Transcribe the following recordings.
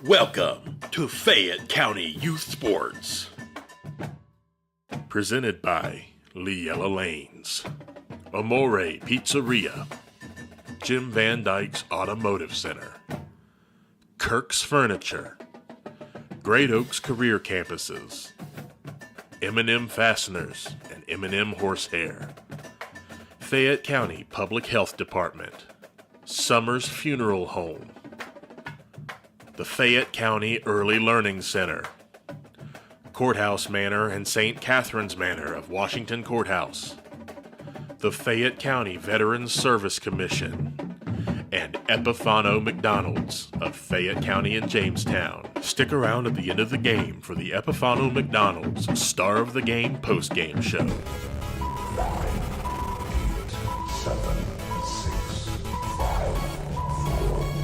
Welcome to Fayette County Youth Sports. Presented by Leella Lanes, Amore Pizzeria, Jim Van Dyke's Automotive Center, Kirk's Furniture, Great Oaks Career Campuses, M&M Fasteners and M&M Horsehair, Fayette County Public Health Department, Summers Funeral Home, the Fayette County Early Learning Center, Courthouse Manor and St. Catherine's Manor of Washington Courthouse, the Fayette County Veterans Service Commission, and Epifano McDonald's of Fayette County and Jamestown. Stick around at the end of the game for the Epifano McDonald's Star of the Game post-game show. 9, 8, 7, 6, 5, 4, 3,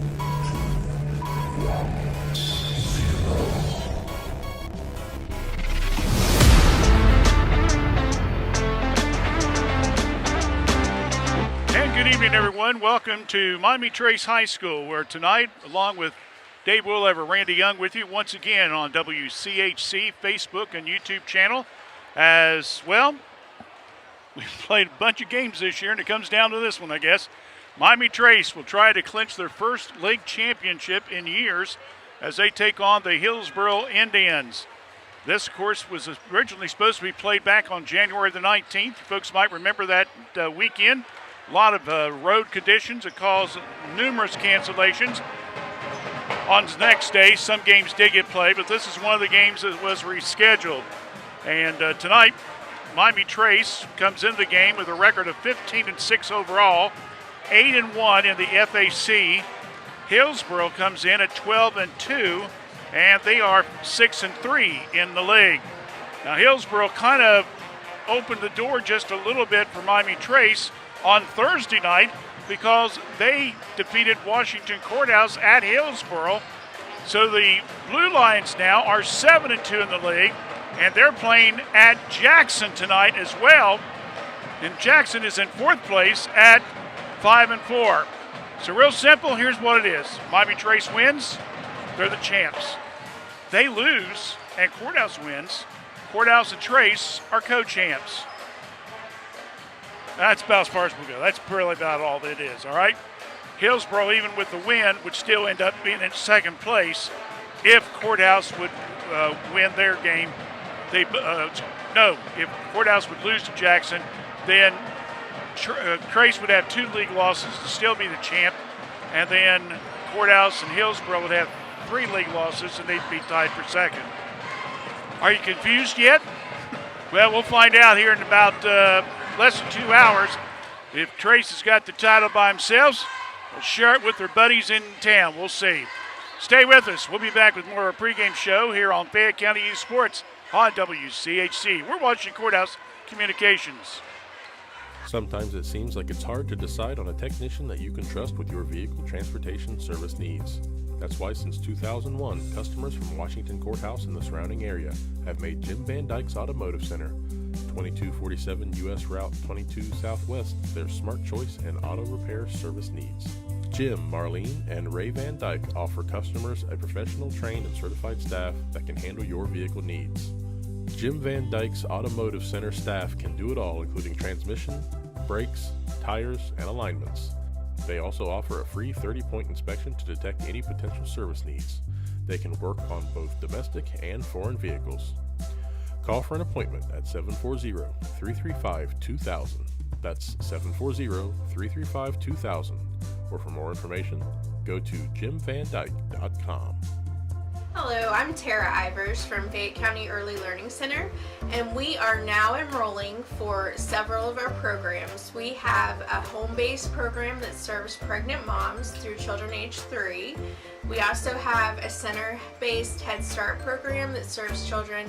2, 1, 0. And good evening, everyone. Welcome to Miami Trace High School, where tonight, along with Dave Woollever, Randy Young with you once again on WCHC Facebook and YouTube channel. As well, we've played a bunch of games this year, and it comes down to this one, I guess. Miami Trace will try to clinch their first league championship in years as they take on the Hillsboro Indians. This, of course, was originally supposed to be played back on January the 19th. Folks might remember that weekend. A lot of road conditions that caused numerous cancellations. On the next day, some games did get played, but this is one of the games that was rescheduled. And tonight, Miami Trace comes into the game with a record of 15-6 overall, 8-1 in the FAC. Hillsboro comes in at 12-2, and they are 6-3 in the league. Now, Hillsboro kind of opened the door just a little bit for Miami Trace on Thursday night because they defeated Washington Courthouse at Hillsboro. So the Blue Lions now are 7-2 in the league, and they're playing at Jackson tonight as well. And Jackson is in fourth place at 5-4. So real simple, here's what it is. Miami Trace wins, they're the champs. They lose, and Courthouse wins. Courthouse and Trace are co-champs. That's about as far as we'll go. That's really about all that it is, all right? Hillsboro, even with the win, would still end up being in second place if Courthouse would win their game. If Courthouse would lose to Jackson, then Trace would have 2 league losses to still be the champ, and then Courthouse and Hillsboro would have 3 league losses, and they'd be tied for second. Are you confused yet? Well, we'll find out here in about less than 2 hours. If Trace has got the title by themselves, they'll share it with their buddies in town. We'll see. Stay with us. We'll be back with more of a pregame show here on Fayette County Youth Sports on WCHC. We're watching Courthouse Communications. Sometimes it seems like it's hard to decide on a technician that you can trust with your vehicle transportation service needs. That's why since 2001, customers from Washington Courthouse and the surrounding area have made Jim Van Dyke's Automotive Center, 2247 U.S. Route 22 Southwest, their smart choice in auto repair service needs. Jim, Marlene, and Ray Van Dyke offer customers a professional, trained, and certified staff that can handle your vehicle needs. Jim Van Dyke's Automotive Center staff can do it all, including transmission, brakes, tires, and alignments. They also offer a free 30-point inspection to detect any potential service needs. They can work on both domestic and foreign vehicles. Call for an appointment at 740-335-2000. That's 740-335-2000. Or for more information, go to jimvandyke.com. Hello, I'm Tara Ivers from Fayette County Early Learning Center, and we are now enrolling for several of our programs. We have a home-based program that serves pregnant moms through children age 3. We also have a center-based Head Start program that serves children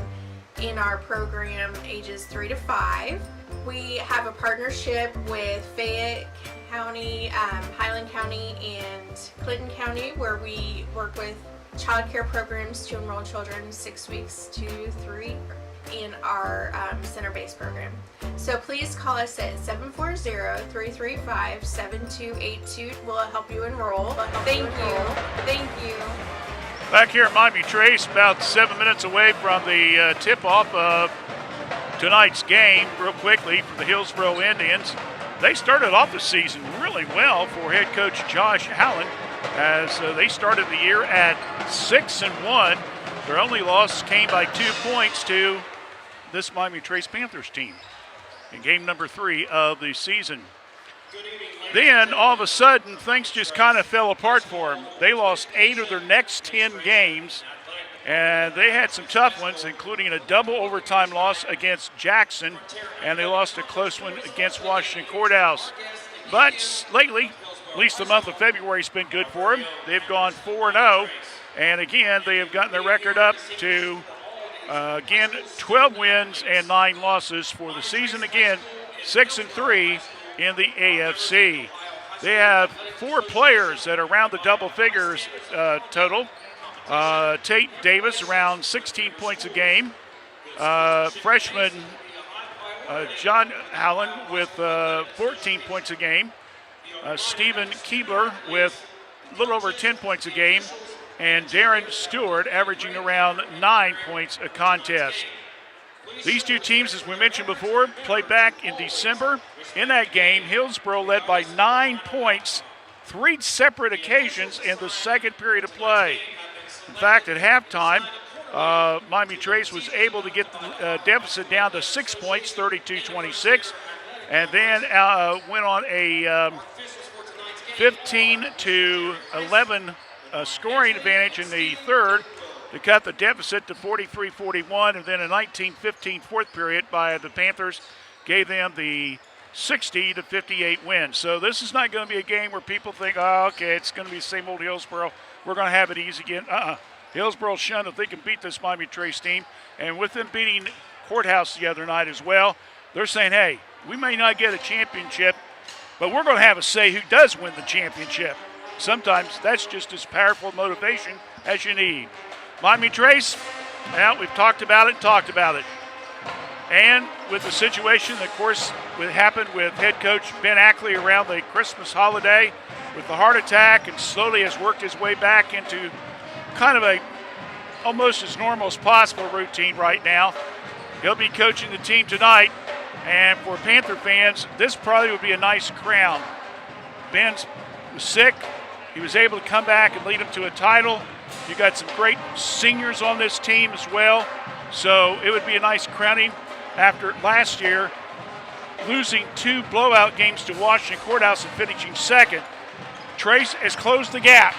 in our program ages 3 to 5. We have a partnership with Fayette County, Highland County, and Clinton County, where we work with child care programs to enroll children 6 weeks to 3 in our center-based program. So please call us at 740-335-7282. We'll help you enroll. Thank you. Back here at Miami Trace, about 7 minutes away from the tip-off of tonight's game. Real quickly for the Hillsboro Indians. They started off the season really well for head coach Josh Allen, as they started the year at 6-1. Their only loss came by 2 points to this Miami Trace Panthers team in game number 3 of the season. Then, all of a sudden, things just kind of fell apart for them. They lost 8 of their next 10 games, and they had some tough ones, including a double overtime loss against Jackson, and they lost a close one against Washington Courthouse. But lately, at least the month of February has been good for them. They've gone 4-0, and again, they have gotten their record up to, 12 wins and 9 losses for the season. Again, 6-3 in the AFC. They have 4 players that are around the double figures total. Tate Davis around 16 points a game. Freshman John Allen with 14 points a game. Stephen Keebler with a little over 10 points a game. And Darren Stewart averaging around 9 points a contest. These two teams, as we mentioned before, played back in December. In that game, Hillsboro led by 9 points, 3 separate occasions in the second period of play. In fact, at halftime, Miami Trace was able to get the deficit down to 6 points, 32-26, and then went on a 15-11 scoring advantage in the third to cut the deficit to 43-41, and then a 19-15 fourth period by the Panthers gave them the 60-58 win. So this is not going to be a game where people think, oh, okay, it's going to be the same old Hillsboro. We're going to have it easy again. Hillsboro's shown that they can beat this Miami Trace team, and with them beating Courthouse the other night as well, they're saying, hey, we may not get a championship, but we're going to have a say who does win the championship. Sometimes that's just as powerful motivation as you need. Miami Trace, well, we've talked about it. And with the situation, of course, what happened with head coach Ben Ackley around the Christmas holiday with the heart attack, and slowly has worked his way back into kind of a almost as normal as possible routine right now. He'll be coaching the team tonight, and for Panther fans, this probably would be a nice crown. Ben was sick. He was able to come back and lead them to a title. You got some great seniors on this team as well, so it would be a nice crowning after last year losing 2 blowout games to Washington Courthouse and finishing second. Trace has closed the gap.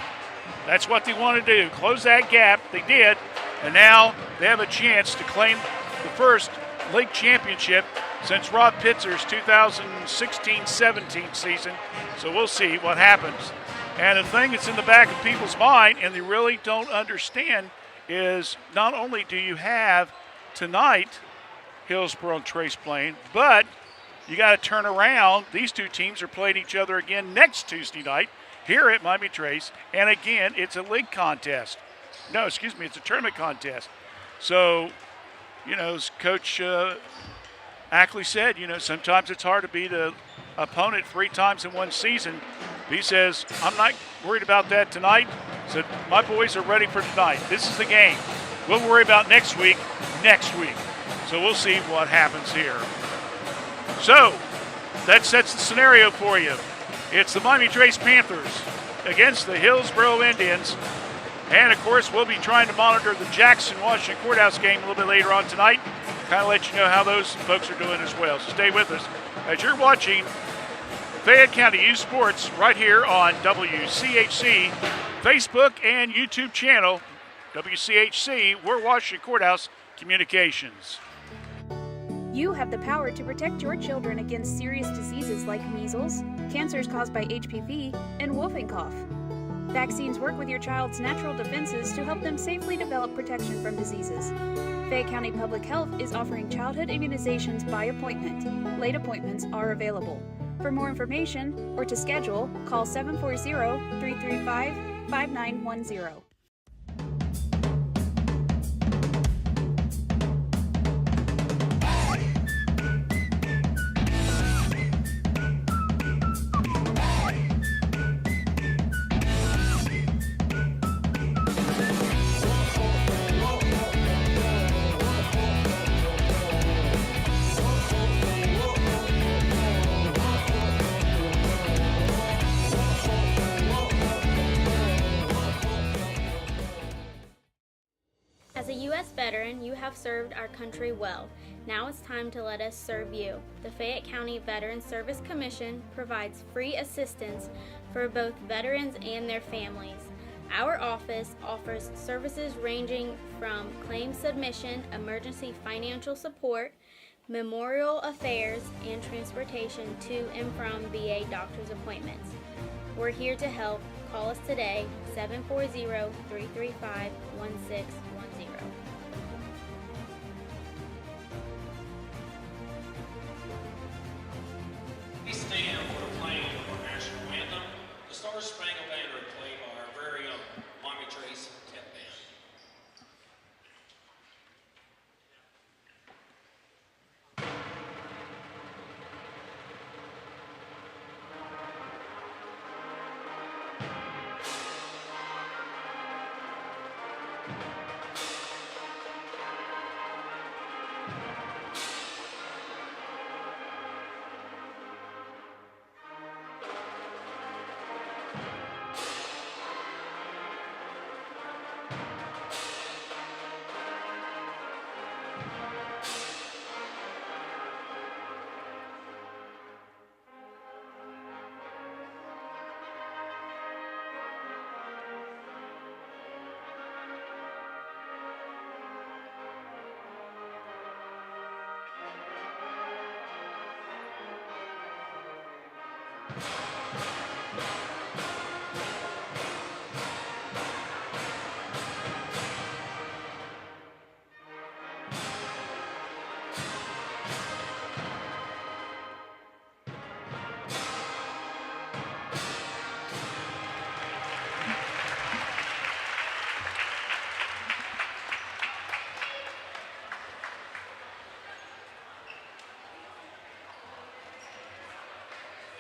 That's what they want to do, close that gap. They did, and now they have a chance to claim the first league championship since Rob Pitzer's 2016-17 season. So we'll see what happens. And the thing that's in the back of people's mind, and they really don't understand, is not only do you have tonight Hillsboro and Trace playing, but you got to turn around. These two teams are playing each other again next Tuesday night here at Miami Trace, and again, it's a league contest. No, excuse me, it's a tournament contest. So, as Coach Ackley said, sometimes it's hard to beat an opponent 3 times in one season. He says, I'm not worried about that tonight. So my boys are ready for tonight. This is the game. We'll worry about next week. So we'll see what happens here. So that sets the scenario for you. It's the Miami Trace Panthers against the Hillsboro Indians. And, of course, we'll be trying to monitor the Jackson-Washington Courthouse game a little bit later on tonight. Kind of let you know how those folks are doing as well. So stay with us as you're watching Fayette County Youth Sports right here on WCHC, Facebook and YouTube channel. WCHC, we're Washington Courthouse Communications. You have the power to protect your children against serious diseases like measles, cancers caused by HPV, and whooping cough. Vaccines work with your child's natural defenses to help them safely develop protection from diseases. Fayette County Public Health is offering childhood immunizations by appointment. Late appointments are available. For more information or to schedule, call 740-335-5910. veteran, you have served our country well. Now it's time to let us serve you. The Fayette County Veterans Service Commission provides free assistance for both veterans and their families. Our office offers services ranging from claim submission, emergency financial support, memorial affairs, and transportation to and from VA doctor's appointments. We're here to help. Call us today, 740-335-1610. We stand for the playing of our national anthem, the Star Spangled Banner, played by our very own Mommy Trace Tep Band.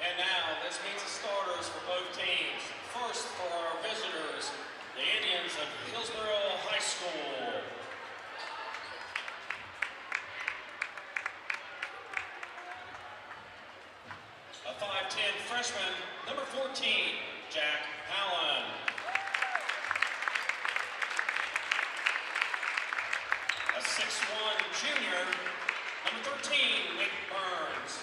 And now, let's meet the starters for both teams. First, for our visitors, the Indians of Hillsboro High School. A 5'10" freshman, number 14, Jack Allen. A 6'1" junior, number 13, Nick Burns.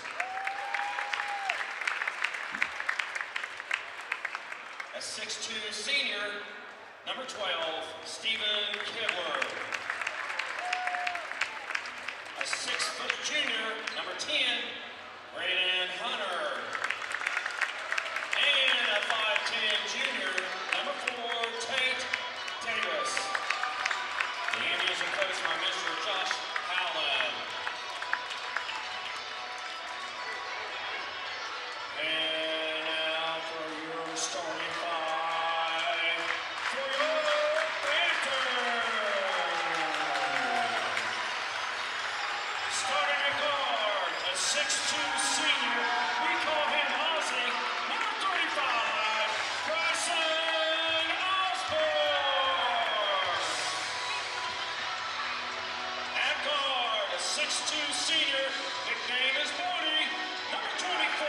A 6'2" senior, number 12, Stephen Kibler. A 6' junior, number 10, Brayden Hunter. And a 5'10" junior, number 4, Tate Davis. The Indians are coached by Mr. Josh Howland. And now for your starting five for your Panthers. Starting at guard, a 6'2" senior, we call him Ozzy, number 35, Bryson Osborne. At guard, a 6'2" senior, nickname is Morty, number 24,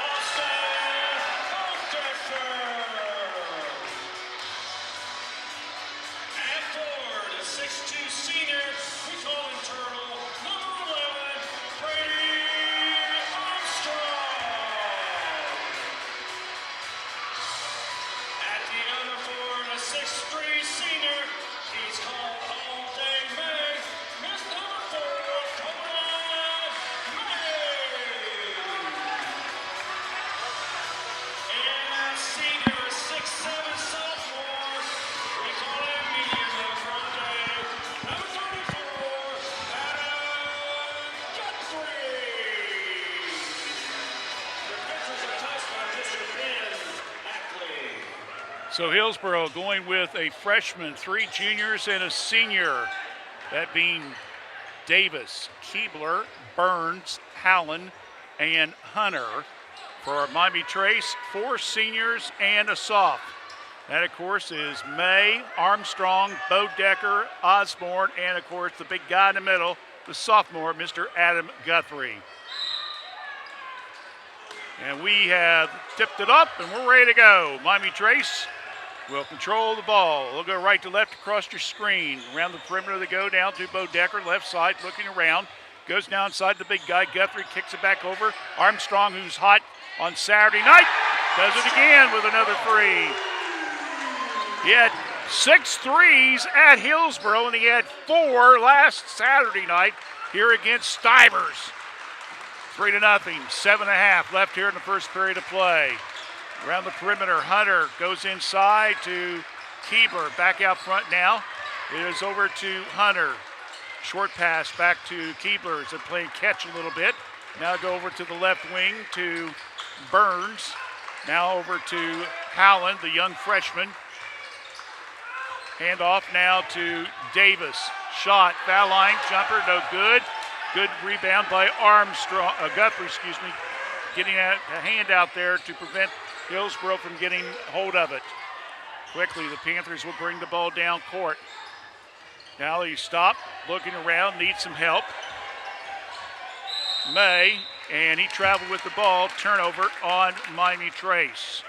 Austin Oldeffer. At forward, a 6'2" senior, we call him Turtle, number 11, Brady Armstrong. At the other forward, a 6'3" senior, he's called All Day May, Miss number 4, Conan May. And that senior, a 6'7" sophomore, we call him Medium Grande, number 34, Adam Guthrie. The pitchers are touched by Mr. Ben Ackley. So Hillsboro going with a freshman, 3 juniors, and a senior. That being Davis, Keebler, Burns, Howland, and Hunter. For our Miami Trace, 4 seniors and a soph. That, of course, is May, Armstrong, Bodecker, Osborne, and, of course, the big guy in the middle, the sophomore, Mr. Adam Guthrie. And we have tipped it up, and we're ready to go. Miami Trace will control the ball. They'll go right to left across your screen. Around the perimeter they go down to Bo Decker, left side, looking around. Goes down inside the big guy. Guthrie kicks it back over. Armstrong, who's hot on Saturday night, does it again with another three. He had 6 threes at Hillsboro, and he had 4 last Saturday night here against Stivers. 3-0, 7.5 left here in the first period of play. Around the perimeter, Hunter goes inside to Keebler. Back out front now. It is over to Hunter. Short pass back to Keebler as they're playing catch a little bit. Now go over to the left wing to Burns. Now over to Howland, the young freshman. Hand off now to Davis. Shot, foul line, jumper, no good. Good rebound by Guthrie, getting a hand out there to prevent Hillsboro from getting hold of it. Quickly, the Panthers will bring the ball down court. Now they stop, looking around, need some help. May, and he traveled with the ball. Turnover on Miami Trace.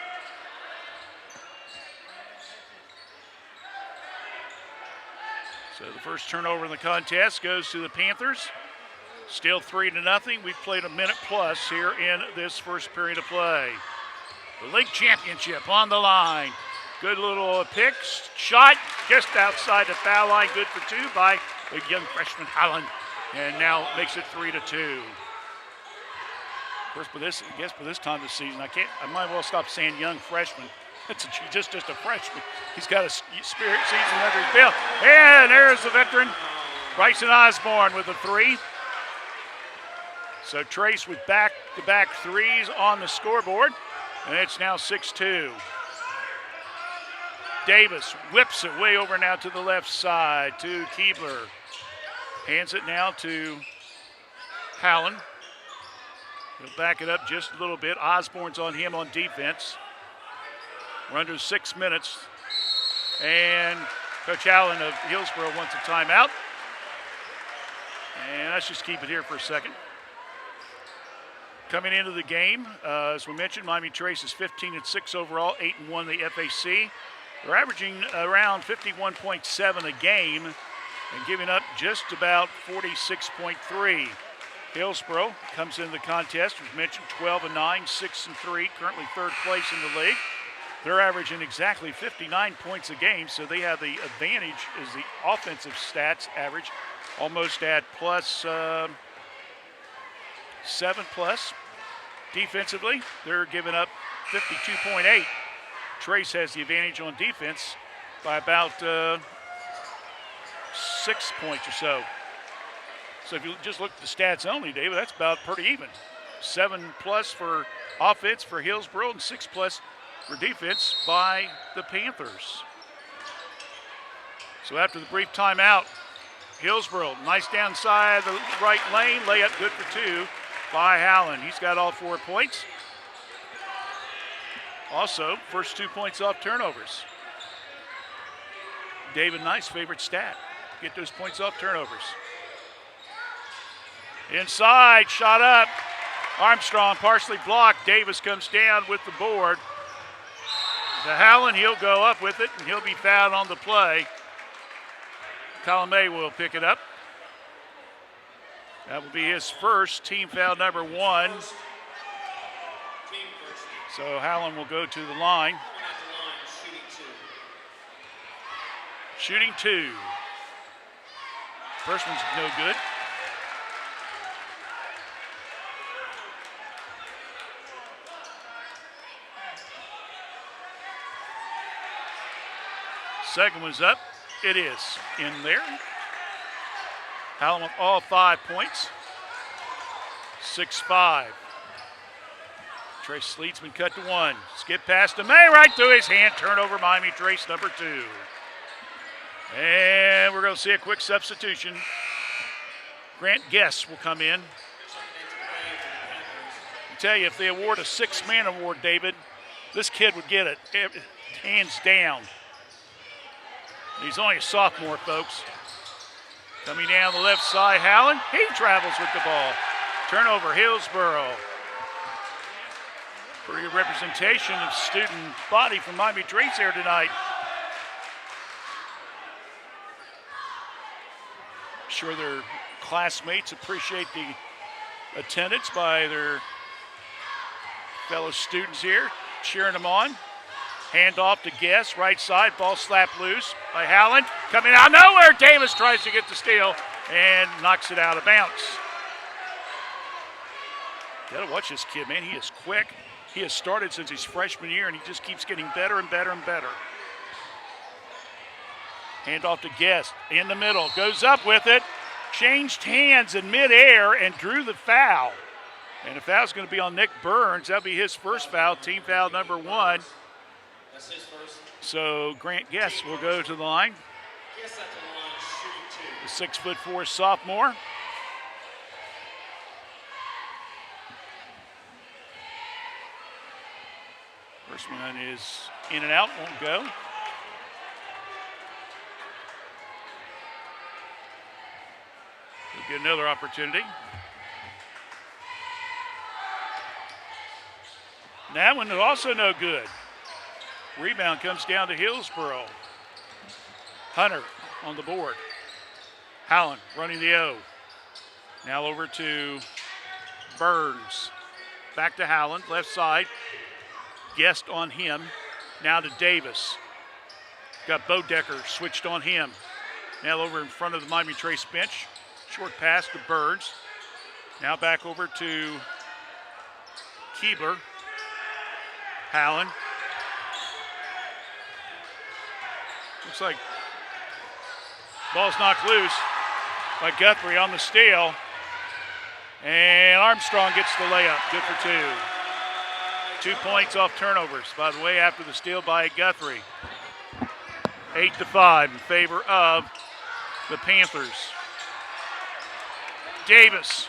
So the first turnover in the contest goes to the Panthers. Still 3-0. We've played a minute plus here in this first period of play. The league championship on the line. Good little pick, shot just outside the foul line. Good for 2 by the young freshman Howland, and now makes it 3-2. Of course, by this time of the season, I might well stop saying young freshman. It's just a freshman. He's got a spirit season under his belt. And there's the veteran, Bryson Osborne with a 3. So Trace with back-to-back threes on the scoreboard, and it's now 6-2. Davis whips it way over now to the left side to Keebler. Hands it now to Howland. He'll back it up just a little bit. Osborne's on him on defense. We're under 6 minutes. And Coach Allen of Hillsboro wants a timeout. And let's just keep it here for a second. Coming into the game, as we mentioned, Miami Trace is 15-6 overall, 8-1 the FAC. They're averaging around 51.7 a game and giving up just about 46.3. Hillsboro comes into the contest, as mentioned, 12-9, 6-3, currently 3rd place in the league. They're averaging exactly 59 points a game, so they have the advantage as the offensive stats average almost at plus 7+. Defensively, they're giving up 52.8. Trace has the advantage on defense by about 6 points or so. So if you just look at the stats only, David, that's about pretty even. 7+ for offense for Hillsboro and 6+ for defense by the Panthers. So after the brief timeout, Hillsboro, nice downside the right lane, layup good for 2 by Howland. He's got all 4 points. Also, first 2 points off turnovers. David Knight's favorite stat. Get those points off turnovers. Inside, shot up. Armstrong partially blocked. Davis comes down with the board. To Howland, he'll go up with it, and he'll be fouled on the play. Colomay will pick it up. That will be his first, team foul number 1. So Howland will go to the line. Shooting 2. First one's no good. Second one's up. It is in there. Howland with all 5 points. 6-5. Trace Sleetsman cut to 1. Skip pass to May, right through his hand. Turnover, Miami Trace number 2. And we're going to see a quick substitution. Grant Guess will come in. I tell you, if they award a 6-man award, David, this kid would get it, hands down. He's only a sophomore, folks. Coming down the left side, Howland. He travels with the ball. Turnover, Hillsboro. Pretty good representation of student body from Miami Trace here tonight. I'm sure their classmates appreciate the attendance by their fellow students here, cheering them on. Handoff to Guess, right side, ball slapped loose by Howland. Coming out of nowhere, Davis tries to get the steal and knocks it out of bounds. Gotta watch this kid, man. He is quick. He has started since his freshman year, and he just keeps getting better and better and better. Handoff to Guest in the middle. Goes up with it. Changed hands in midair and drew the foul. And the foul's going to be on Nick Burns. That'll be his first foul, team foul number 1. That's his first. So Grant Guest will go to the line. Guess at the line, shooting 2. The 6'4" sophomore. First one is in and out, won't go. We'll get another opportunity. That one is also no good. Rebound comes down to Hillsboro. Hunter on the board. Howland running the O. Now over to Burns. Back to Howland, left side. Guest on him. Now to Davis. Got Bodecker switched on him. Now over in front of the Miami Trace bench. Short pass to Burns. Now back over to Keebler. Howland. Looks like ball's knocked loose by Guthrie on the steal. And Armstrong gets the layup. Good for 2. 2 points off turnovers, by the way, after the steal by Guthrie. 8-5 in favor of the Panthers. Davis,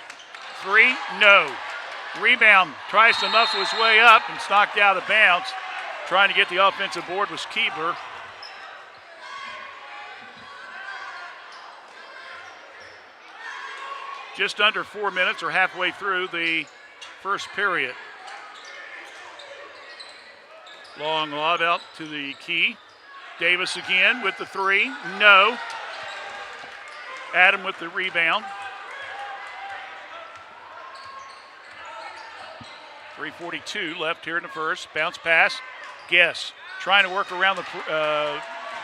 3, no. Rebound, tries to muscle his way up and it's knocked out of bounds. Trying to get the offensive board was Keebler. Just under 4 minutes or halfway through the first period. Long lob out to the key. Davis again with the 3. No. Adam with the rebound. 3:42 left here in the first. Bounce pass. Guess. Trying to work around the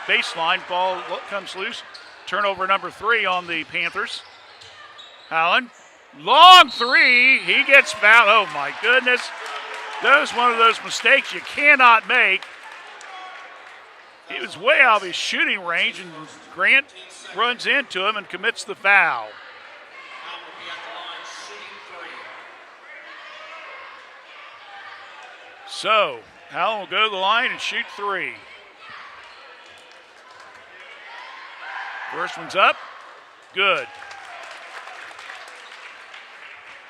baseline. Ball comes loose. Turnover number 3 on the Panthers. Howland. Long 3. He gets fouled. Oh, my goodness. That was one of those mistakes you cannot make. It was way out of his shooting range, and Grant runs into him and commits the foul. Howland will be at the line, shooting 3. So, Howland will go to the line and shoot 3. First one's up. Good.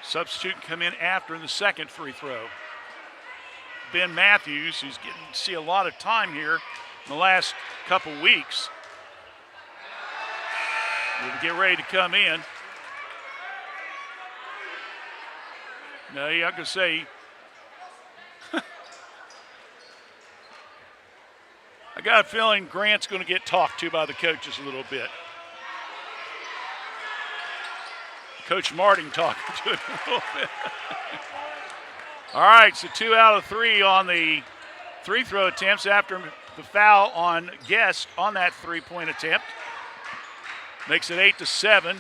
Substitute can come in after in the second free throw. Ben Matthews, who's getting to see a lot of time here in the last couple weeks, will get ready to come in. No, yeah, I'm going to say, I got a feeling Grant's going to get talked to by the coaches a little bit. Coach Martin talking to him a little bit. All right, so 2 out of 3 on the free throw attempts after the foul on Guest on that 3-point attempt. Makes it 8-7.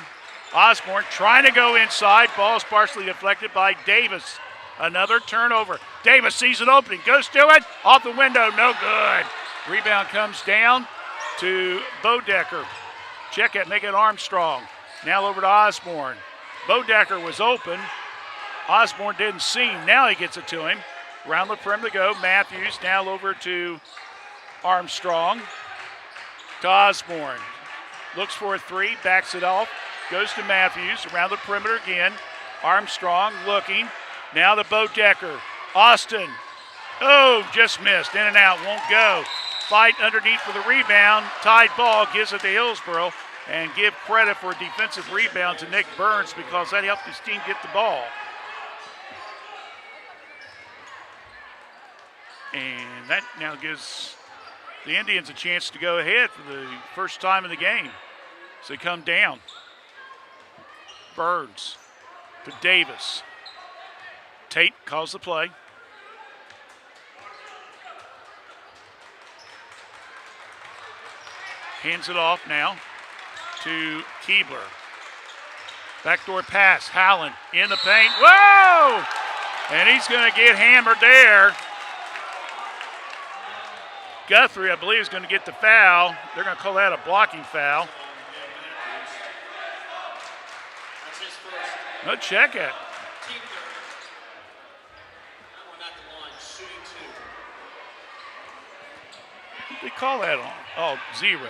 Osborne trying to go inside. Ball is partially deflected by Davis. Another turnover. Davis sees an opening, goes to it. Off the window, no good. Rebound comes down to Bodecker. Check it, make it Armstrong. Now over to Osborne. Bodecker was open. Osborne didn't see him. Now he gets it to him. Around the perimeter to go. Matthews now over to Armstrong. To Osborne. Looks for a 3, backs it off. Goes to Matthews. Around the perimeter again. Armstrong looking. Now to Bodecker. Austin. Oh, just missed. In and out. Won't go. Fight underneath for the rebound. Tied ball. Gives it to Hillsboro. And give credit for a defensive rebound to Nick Burns because that helped his team get the ball. And that now gives the Indians a chance to go ahead for the first time in the game. So they come down. Burns to Davis. Tate calls the play. Hands it off now to Keebler. Backdoor pass. Howland in the paint. Whoa! And he's going to get hammered there. Guthrie, I believe, is going to get the foul. They're going to call that a blocking foul. No, check it. What did they call that on? Oh, 0.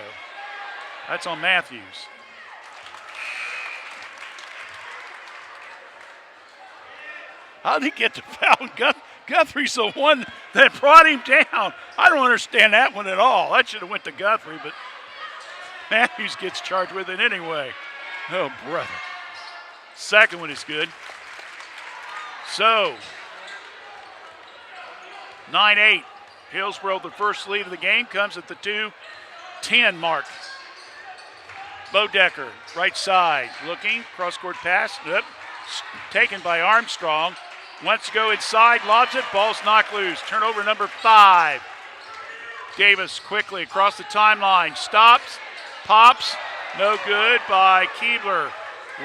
That's on Matthews. How did he get the foul? Guthrie's the one that brought him down. I don't understand that one at all. That should have went to Guthrie, but Matthews gets charged with it anyway. Oh, brother. Second one is good. So, 9-8. Hillsboro, the first lead of the game, comes at the 2:10 mark. Bodecker, right side, looking, cross-court pass, taken by Armstrong. Wants to go inside, lobs it, ball's knocked loose. Turnover number 5. Davis quickly across the timeline, stops, pops, no good by Keebler.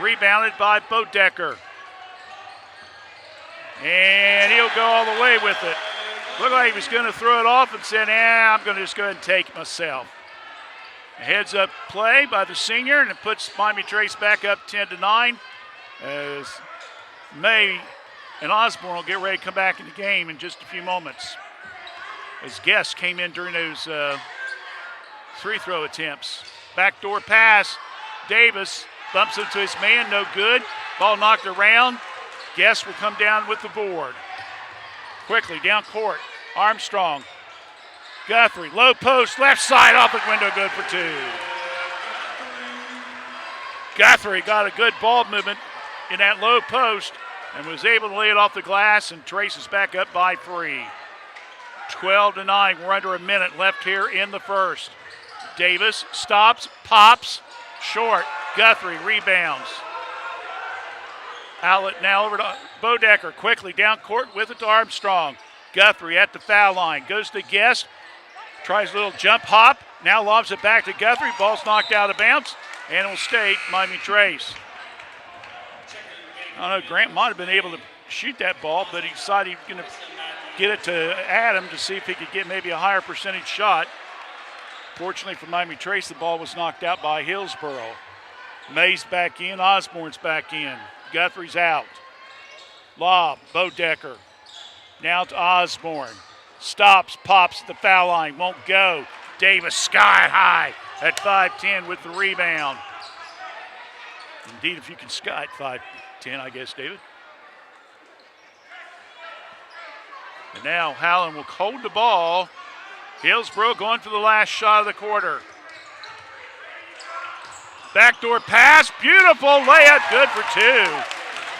Rebounded by Bodecker. And he'll go all the way with it. Looked like he was going to throw it off and said, I'm going to just go ahead and take it myself. A heads-up play by the senior, and it puts Miami Trace back up 10-9 as May and Osborne will get ready to come back in the game in just a few moments. As guests came in during those free throw attempts. Backdoor pass. Davis bumps into his man, no good. Ball knocked around. Guests will come down with the board. Quickly down court. Armstrong. Guthrie, low post, left side off the window, good for 2. Guthrie got a good ball movement in that low post and was able to lay it off the glass, and Trace is back up by 3. 12-9, we're under a minute left here in the first. Davis stops, pops, short. Guthrie rebounds. Outlet now over to Bodecker, quickly down court with it to Armstrong. Guthrie at the foul line, goes to Guest, tries a little jump hop, now lobs it back to Guthrie, ball's knocked out of bounds, and it will stay Miami Trace. I don't know, Grant might have been able to shoot that ball, but he decided he was going to get it to Adam to see if he could get maybe a higher percentage shot. Fortunately for Miami Trace, the ball was knocked out by Hillsboro. May's back in, Osborne's back in. Guthrie's out. Lob, Bodecker. Now to Osborne. Stops, pops at the foul line, won't go. Davis sky high at 5'10" with the rebound. Indeed, if you can sky at 5'10", I guess, David. And now Howland will hold the ball. Hillsboro going for the last shot of the quarter. Backdoor pass, beautiful layup, good for 2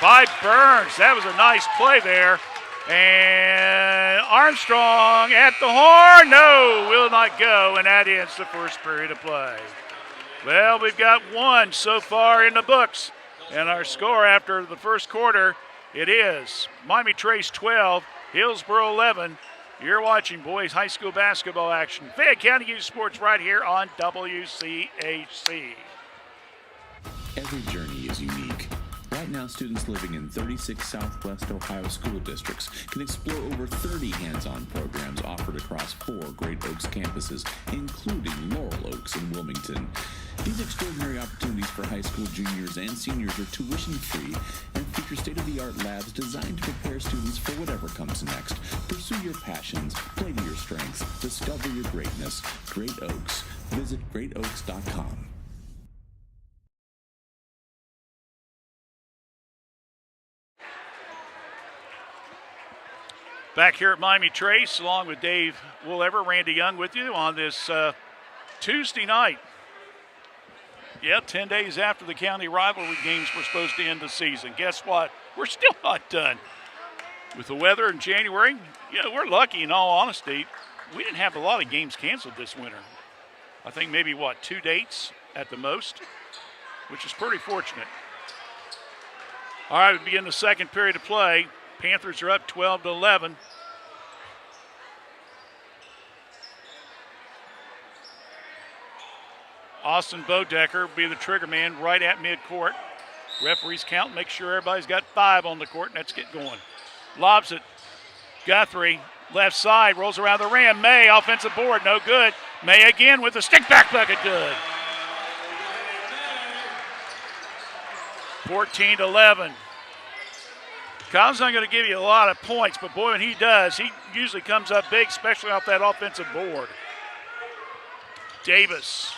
by Burns. That was a nice play there. And Armstrong at the horn, no, will not go, and that ends the first period of play. Well, we've got 1 so far in the books, and our score after the first quarter, it is Miami Trace 12, Hillsboro 11. You're watching boys high school basketball action. Fayette County Youth Sports right here on WCHC. Every journey is unique. Right now, students living in 36 Southwest Ohio school districts can explore over 30 hands-on programs offered across 4 Great Oaks campuses, including Laurel Oaks and Wilmington. These extraordinary opportunities for high school juniors and seniors are tuition-free and feature state-of-the-art labs designed to prepare students for whatever comes next. Pursue your passions, play to your strengths, discover your greatness. Great Oaks. Visit greatoaks.com. Back here at Miami Trace, along with Dave Woolever, Randy Young with you on this Tuesday night. Yeah, 10 days after the county rivalry games were supposed to end the season. Guess what? We're still not done. With the weather in January, we're lucky, in all honesty. We didn't have a lot of games canceled this winter. I think maybe, 2 dates at the most, which is pretty fortunate. All right, we begin the second period of play. Panthers are up 12-11. Austin Bodecker will be the trigger man right at midcourt. Referees count, make sure everybody's got 5 on the court, and let's get going. Lobs it. Guthrie, left side, rolls around the rim. May, offensive board, no good. May again with the stick back bucket, good. 14-11. Kyle's not going to give you a lot of points, but boy, when he does, he usually comes up big, especially off that offensive board. Davis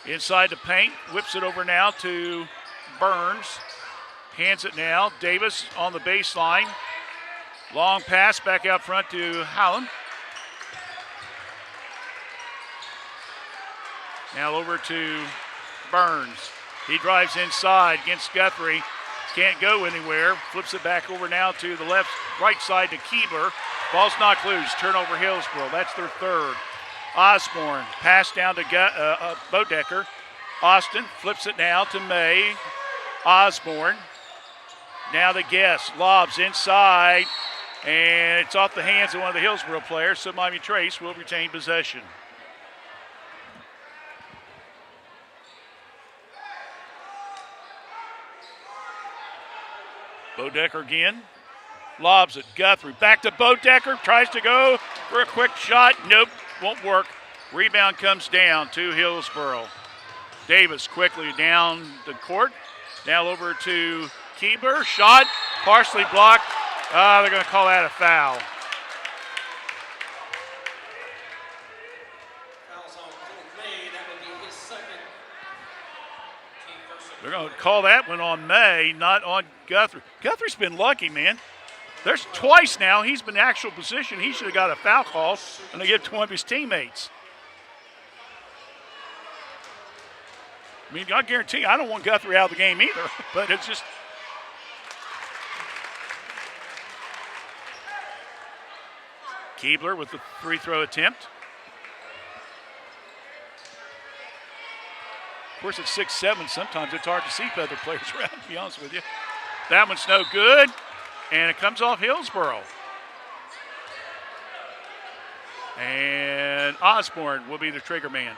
inside the paint, whips it over now to Burns. Hands it now. Davis on the baseline. Long pass back out front to Howland. Now over to Burns. He drives inside against Guthrie. Can't go anywhere. Flips it back over now to the right side to Keebler. Ball's knocked loose. Turnover Hillsboro. That's their third. Osborne. Pass down to Bodecker. Austin flips it now to May. Osborne. Now the Guest. Lobs inside. And it's off the hands of one of the Hillsboro players, so Miami Trace will retain possession. Bodecker again. Lobs it. Guthrie back to Bodecker. Tries to go for a quick shot. Nope, won't work. Rebound comes down to Hillsboro. Davis quickly down the court. Now over to Keebler. Shot partially blocked. They're going to call that a foul. They're going to call that one on May, not on Guthrie. Guthrie's been lucky, man. There's twice now he's been in actual position. He should have got a foul call, and they give it to one of his teammates. I mean, I guarantee you, I don't want Guthrie out of the game either, but it's just. Keebler with the free throw attempt. Of course, at 6'7", sometimes it's hard to see other players around, to be honest with you. That one's no good, and it comes off Hillsboro. And Osborne will be the trigger man.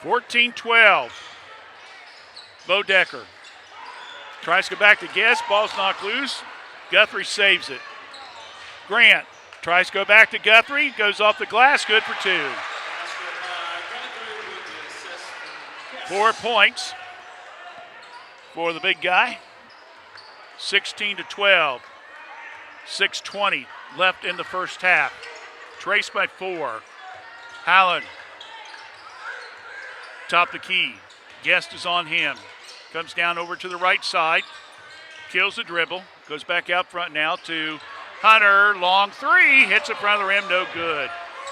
(14-12). Bodecker tries to go back to Guest. Ball's knocked loose. Guthrie saves it. Grant tries to go back to Guthrie. Goes off the glass. Good for 2. 4 points for the big guy. 16-12. 6:20 left in the first half. Trace by 4. Howland. Top the key. Guest is on him. Comes down over to the right side. Kills the dribble. Goes back out front now to Hunter. Long 3. Hits in front of the rim. No good.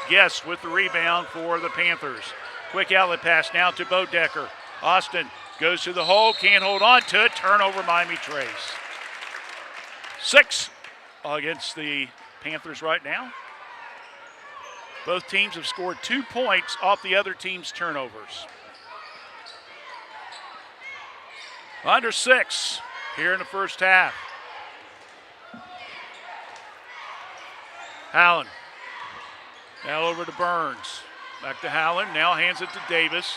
Guest with the rebound for the Panthers. Quick outlet pass now to Bodecker. Austin goes to the hole. Can't hold on to it. Turnover Miami Trace. 6 against the Panthers right now. Both teams have scored 2 points off the other team's turnovers. Under 6 here in the first half. Howland. Now over to Burns. Back to Howland. Now hands it to Davis.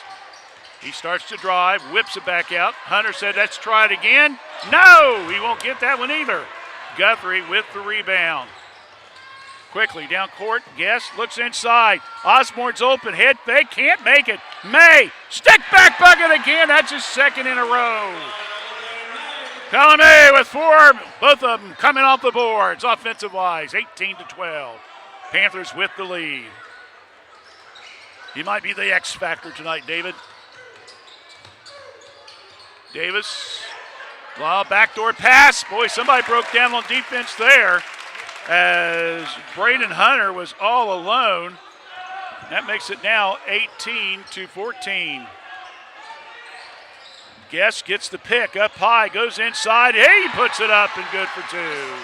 He starts to drive, whips it back out. Hunter said, let's try it again. No, he won't get that one either. Guthrie with the rebound. Quickly down court. Guest looks inside. Osborne's open. Head fake. Can't make it. May. Stick back bucket again. That's his second in a row. Colin May with 4. Both of them coming off the boards. Offensive wise. 18-12. Panthers with the lead. He might be the X factor tonight, David. Davis. Well, backdoor pass. Boy, somebody broke down on defense there, as Braden Hunter was all alone. That makes it now 18-14. Guest gets the pick up high, goes inside. Hey, he puts it up and good for two.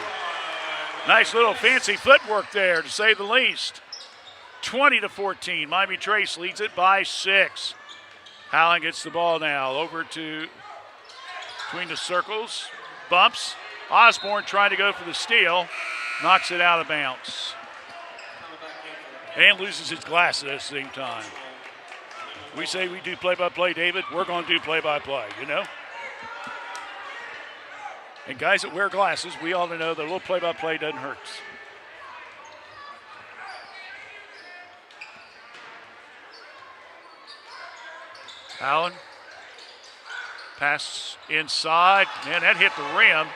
Nice little fancy footwork there, to say the least. 20-14. Miami Trace leads it by 6. Howland gets the ball now over to between the circles. Bumps. Osborne trying to go for the steal. Knocks it out of bounds. And loses his glasses at the same time. We say we do play-by-play, David. We're going to do play-by-play, you know? And guys that wear glasses, we all know that a little play-by-play doesn't hurt. Allen. Pass inside, and that hit the rim.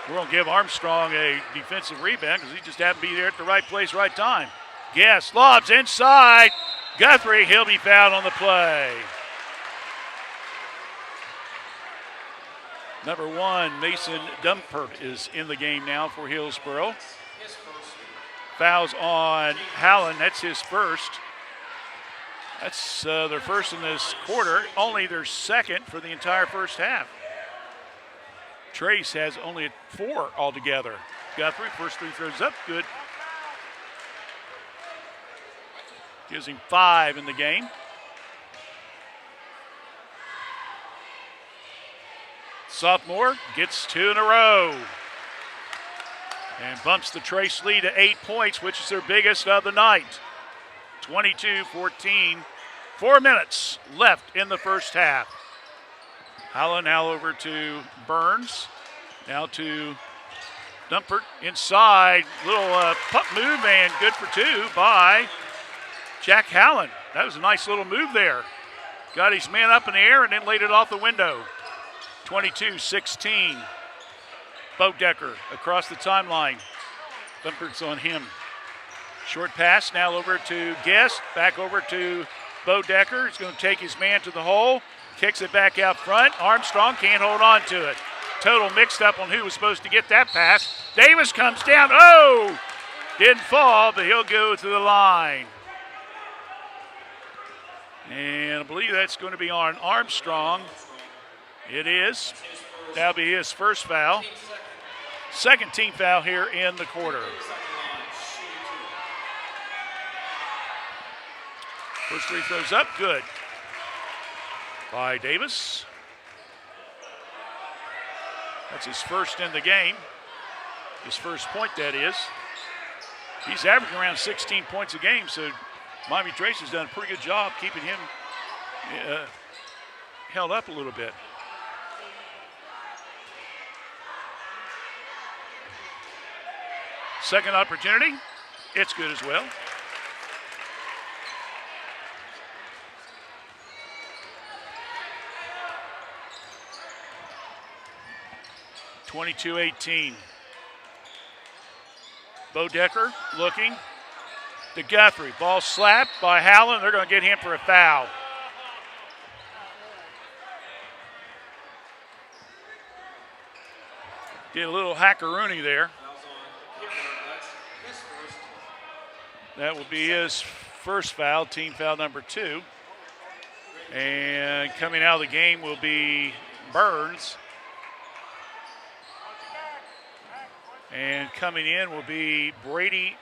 We're going to give Armstrong a defensive rebound because he just happened to be there at the right place, right time. Guess lobs inside. Guthrie, he'll be fouled on the play. Number 1, Mason Dumpert is in the game now for Hillsboro. Fouls on Howland, that's his first. That's their first in this quarter, only their second for the entire first half. Trace has only 4 altogether. Guthrie, first 3 throws up, good. Gives him 5 in the game. Sophomore gets 2 in a row. And bumps the Trace lead to 8 points, which is their biggest of the night. 22-14. 4 minutes left in the first half. Howland now over to Burns. Now to Dumpert inside. Little puck move and good for 2 by Jack Howland. That was a nice little move there. Got his man up in the air and then laid it off the window. 22-16. Bodecker across the timeline. Dumpert's on him. Short pass now over to Guest. Back over to Bodecker. He's going to take his man to the hole. Kicks it back out front. Armstrong can't hold on to it. Total mixed up on who was supposed to get that pass. Davis comes down. Oh! Didn't fall, but he'll go to the line. And I believe that's going to be on Armstrong. It is. That'll be his first foul. Second team foul here in the quarter. First 3 throws up, good. By Davis. That's his first in the game. His first point, that is. He's averaging around 16 points a game, so Miami Trace has done a pretty good job keeping him held up a little bit. Second opportunity, it's good as well. (22-18). Bodecker looking to Guthrie. Ball slapped by Howland. They're going to get him for a foul. Did a little hackaroony there. That will be his first foul, team foul number 2. And coming out of the game will be Burns. And coming in will be Brady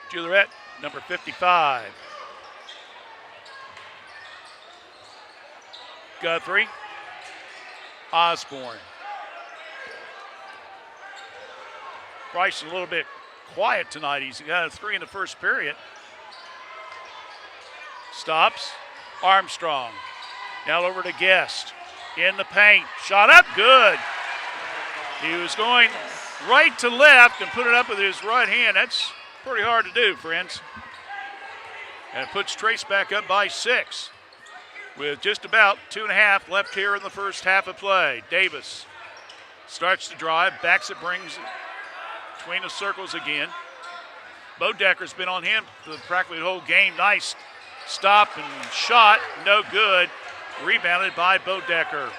Gillette, number 55. Guthrie. Osborne. Bryce a little bit quiet tonight. He's got a 3 in the first period. Stops. Armstrong. Now over to Guest. In the paint. Shot up. Good. He was going right to left and put it up with his right hand. That's pretty hard to do, friends. And it puts Trace back up by 6 with just about 2.5 left here in the first half of play. Davis starts to drive, backs it, brings it between the circles again. Bodecker's been on him for practically the whole game. Nice stop and shot, no good. Rebounded by Bodecker.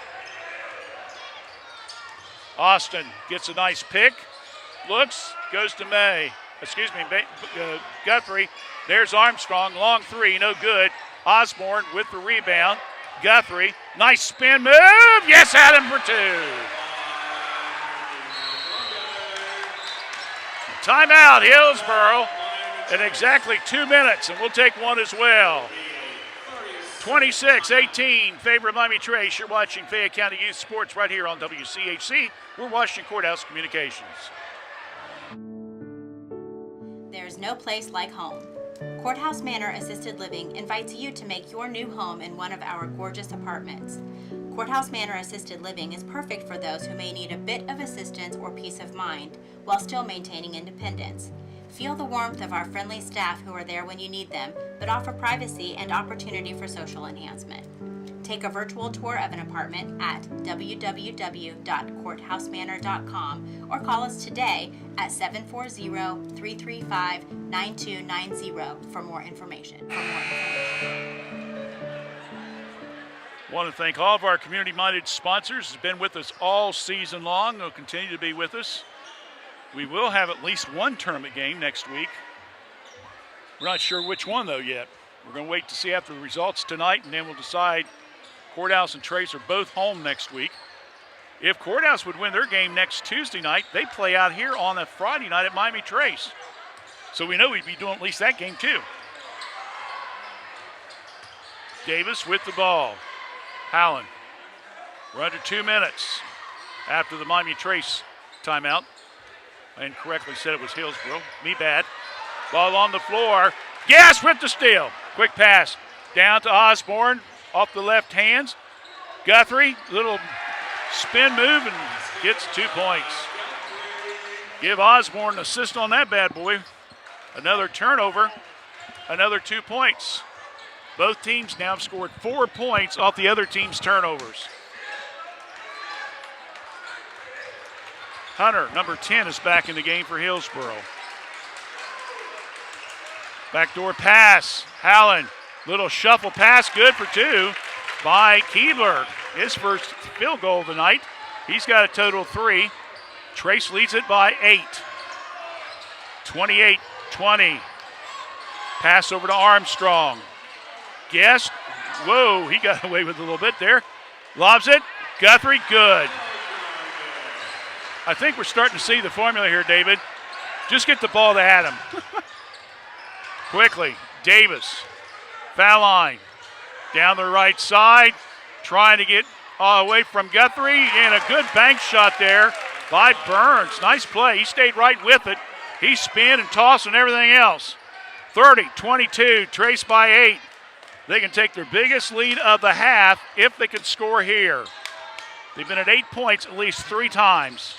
Austin gets a nice pick, looks, goes to Guthrie. There's Armstrong, long 3, no good. Osborne with the rebound. Guthrie, nice spin move. Yes, Adam for two. Timeout, Hillsboro, in exactly 2 minutes, and we'll take one as well. 26-18, favor of Miami Trace. You're watching Fayette County Youth Sports right here on WCHC. We're Washington Courthouse Communications. There's no place like home. Courthouse Manor Assisted Living invites you to make your new home in one of our gorgeous apartments. Courthouse Manor Assisted Living is perfect for those who may need a bit of assistance or peace of mind while still maintaining independence. Feel the warmth of our friendly staff who are there when you need them, but offer privacy and opportunity for social enhancement. Take a virtual tour of an apartment at www.courthousemanor.com or call us today at 740-335-9290 for more information. Want to thank all of our community-minded sponsors who've been with us all season long. They'll continue to be with us. We will have at least one tournament game next week. We're not sure which one, though, yet. We're going to wait to see after the results tonight, and then we'll decide. Courthouse and Trace are both home next week. If Courthouse would win their game next Tuesday night, they play out here on a Friday night at Miami Trace. So we know we'd be doing at least that game, too. Davis with the ball. Howland. We're under 2 minutes after the Miami Trace timeout. I incorrectly said it was Hillsboro. Me bad. Ball on the floor. Gas with the steal. Quick pass down to Osborne off the left hands. Guthrie, little spin move and gets 2 points. Give Osborne an assist on that bad boy. Another turnover, another 2 points. Both teams now have scored 4 points off the other team's turnovers. Hunter, number 10, is back in the game for Hillsboro. Backdoor pass. Howland, little shuffle pass, good for 2 by Keebler. His first field goal of the night. He's got a total of 3. Trace leads it by 8. 28-20. Pass over to Armstrong. Guest, whoa, he got away with a little bit there. Lobs it, Guthrie, good. I think we're starting to see the formula here, David. Just get the ball to Adam. Quickly, Davis, foul line. Down the right side, trying to get away from Guthrie, and a good bank shot there by Burns. Nice play, he stayed right with it. He spin and toss and everything else. 30-22, Trace by 8. They can take their biggest lead of the half if they can score here. They've been at 8 points at least 3 times.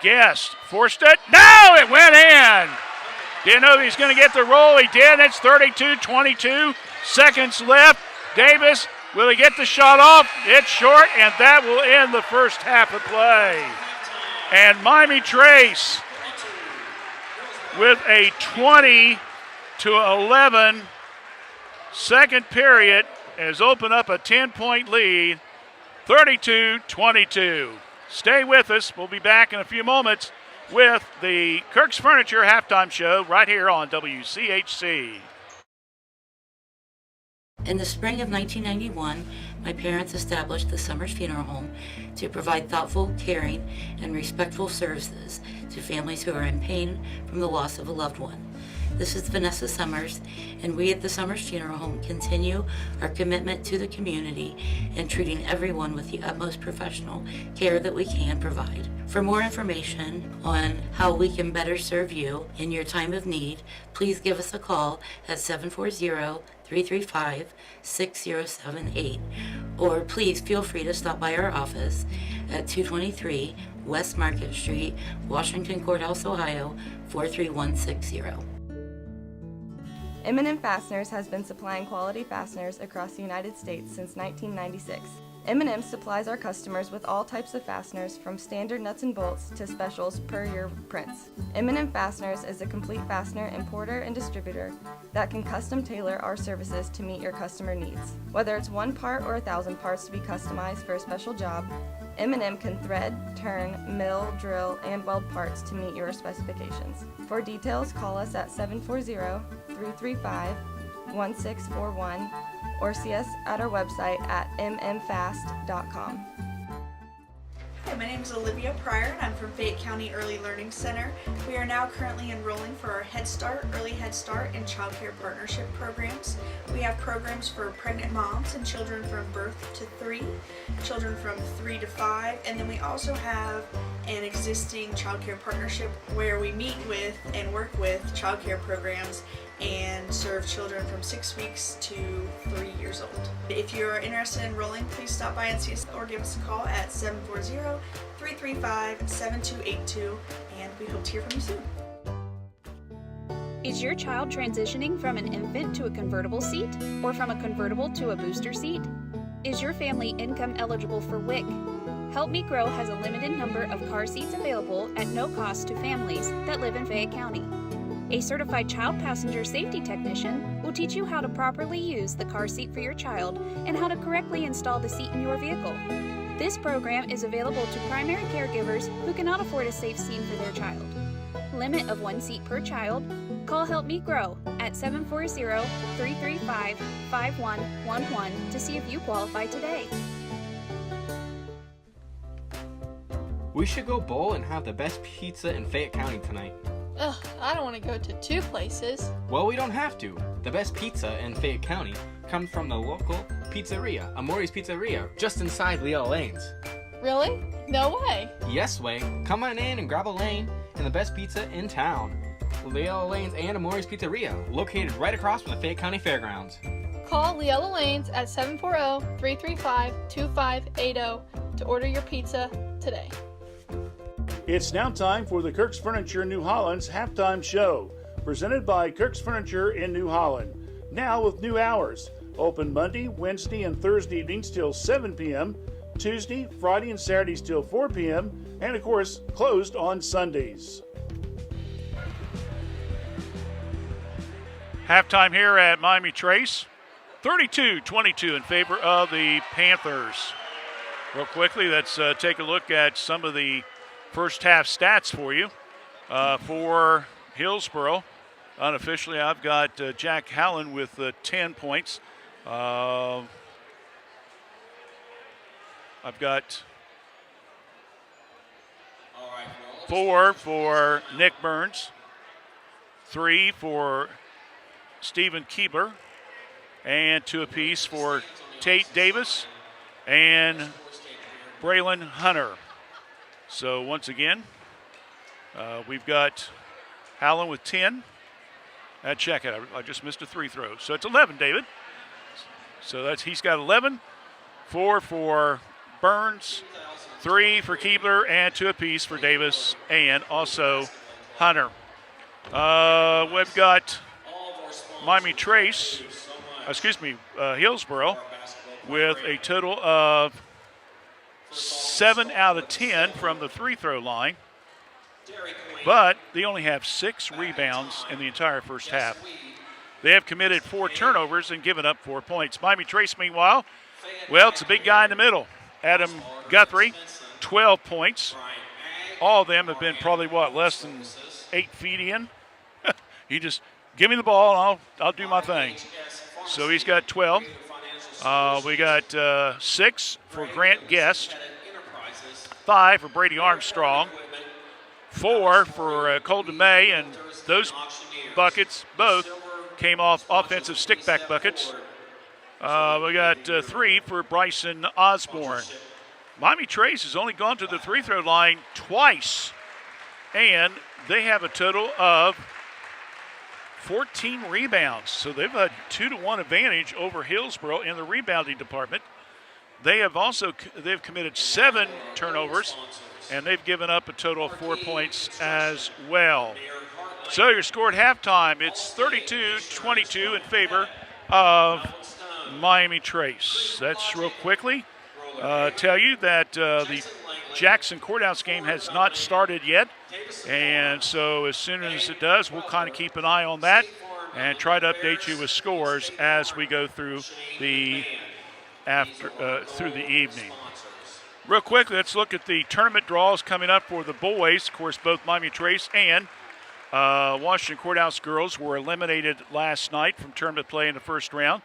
Guest forced it. No, it went in. Didn't know if he was going to get the roll. He did. It's 32-22. Seconds left. Davis, will he get the shot off? It's short, and that will end the first half of play. And Miami Trace with a 20-11 second period has opened up a 10-point lead, 32-22. Stay with us. We'll be back in a few moments with the Kirk's Furniture halftime show right here on WCHC. In the spring of 1991, my parents established the Summers Funeral Home to provide thoughtful, caring, and respectful services to families who are in pain from the loss of a loved one. This is Vanessa Summers, and we at the Summers Funeral Home continue our commitment to the community and treating everyone with the utmost professional care that we can provide. For more information on how we can better serve you in your time of need, please give us a call at 740-335-6078, or please feel free to stop by our office at 223 West Market Street, Washington Courthouse, Ohio, 43160. M&M Fasteners has been supplying quality fasteners across the United States since 1996. M&M supplies our customers with all types of fasteners, from standard nuts and bolts to specials per your prints. M&M Fasteners is a complete fastener importer and distributor that can custom tailor our services to meet your customer needs. Whether it's 1 part or 1,000 parts to be customized for a special job, M&M can thread, turn, mill, drill, and weld parts to meet your specifications. For details, call us at 740-335-9290 1641 or see us at our website at mmfast.com. Hi, my name is Olivia Pryor and I'm from Fayette County Early Learning Center. We are now currently enrolling for our Head Start, Early Head Start, and Child Care Partnership programs. We have programs for pregnant moms and children from birth to 3, children from 3 to 5, and then we also have an existing Child Care Partnership where we meet with and work with child care programs and serve children from 6 weeks to 3 years old. If you are interested in enrolling, please stop by and see us or give us a call at 740-335-7282, and we hope to hear from you soon. Is your child transitioning from an infant to a convertible seat or from a convertible to a booster seat? Is your family income eligible for WIC? Help Me Grow has a limited number of car seats available at no cost to families that live in Fayette County. A certified child passenger safety technician will teach you how to properly use the car seat for your child and how to correctly install the seat in your vehicle. This program is available to primary caregivers who cannot afford a safe seat for their child. Limit of 1 seat per child. Call Help Me Grow at 740-335-5111 to see if you qualify today. We should go bowl and have the best pizza in Fayette County tonight. Ugh, I don't want to go to 2 places. Well, we don't have to. The best pizza in Fayette County comes from the local pizzeria, Amori's Pizzeria, just inside Leo Lanes. Really? No way. Yes way. Come on in and grab a lane and the best pizza in town. Leo Lanes and Amori's Pizzeria, located right across from the Fayette County Fairgrounds. Call Leella Lanes at 740-335-2580 to order your pizza today. It's now time for the Kirk's Furniture New Holland's halftime show, presented by Kirk's Furniture in New Holland. Now with new hours, open Monday, Wednesday, and Thursday evenings till 7 p.m., Tuesday, Friday, and Saturdays till 4 p.m., and of course, closed on Sundays. Halftime here at Miami Trace, 32-22 in favor of the Panthers. Real quickly, let's take a look at some of the first half stats for you. For Hillsboro, unofficially, I've got Jack Hallen with 10 points. I've got 4 for Nick Burns, 3 for Stephen Keebler, and 2 apiece for Tate Davis and Braylon Hunter. So once again, we've got Hallen with 10. Check it. I just missed a 3 throw. So it's 11, David. So he's got 11. 4 for Burns, 3 for Keebler, and 2 apiece for Davis and also Hunter. We've got Hillsboro with a total of 7 out of 10 from the 3-throw line, but they only have 6 rebounds in the entire first half. They have committed 4 turnovers and given up 4 points. Miami Trace, meanwhile, well, it's a big guy in the middle. Adam Guthrie, 12 points. All of them have been probably, less than 8 feet in. He just, give me the ball and I'll do my thing. So he's got 12. We got 6 for Grant Guest, 5 for Brady Armstrong, 4 for Colton May, and those buckets both came off offensive stickback buckets. We got 3 for Bryson Osborne. Miami Trace has only gone to the 3-throw line twice, and they have a total of 14 rebounds. So they've had 2-1 advantage over Hillsboro in the rebounding department. They've committed 7 turnovers, and they've given up a total of 4 points as well. So your score at halftime, it's 32-22 in favor of Miami Trace. That's real quickly. Tell you that the Jackson Courthouse game has not started yet, and so as soon as it does, we'll kind of keep an eye on that and try to update you with scores as we go through the evening. Real quickly, let's look at the tournament draws coming up for the boys. Of course, both Miami Trace and Washington Courthouse girls were eliminated last night from tournament play in the first round.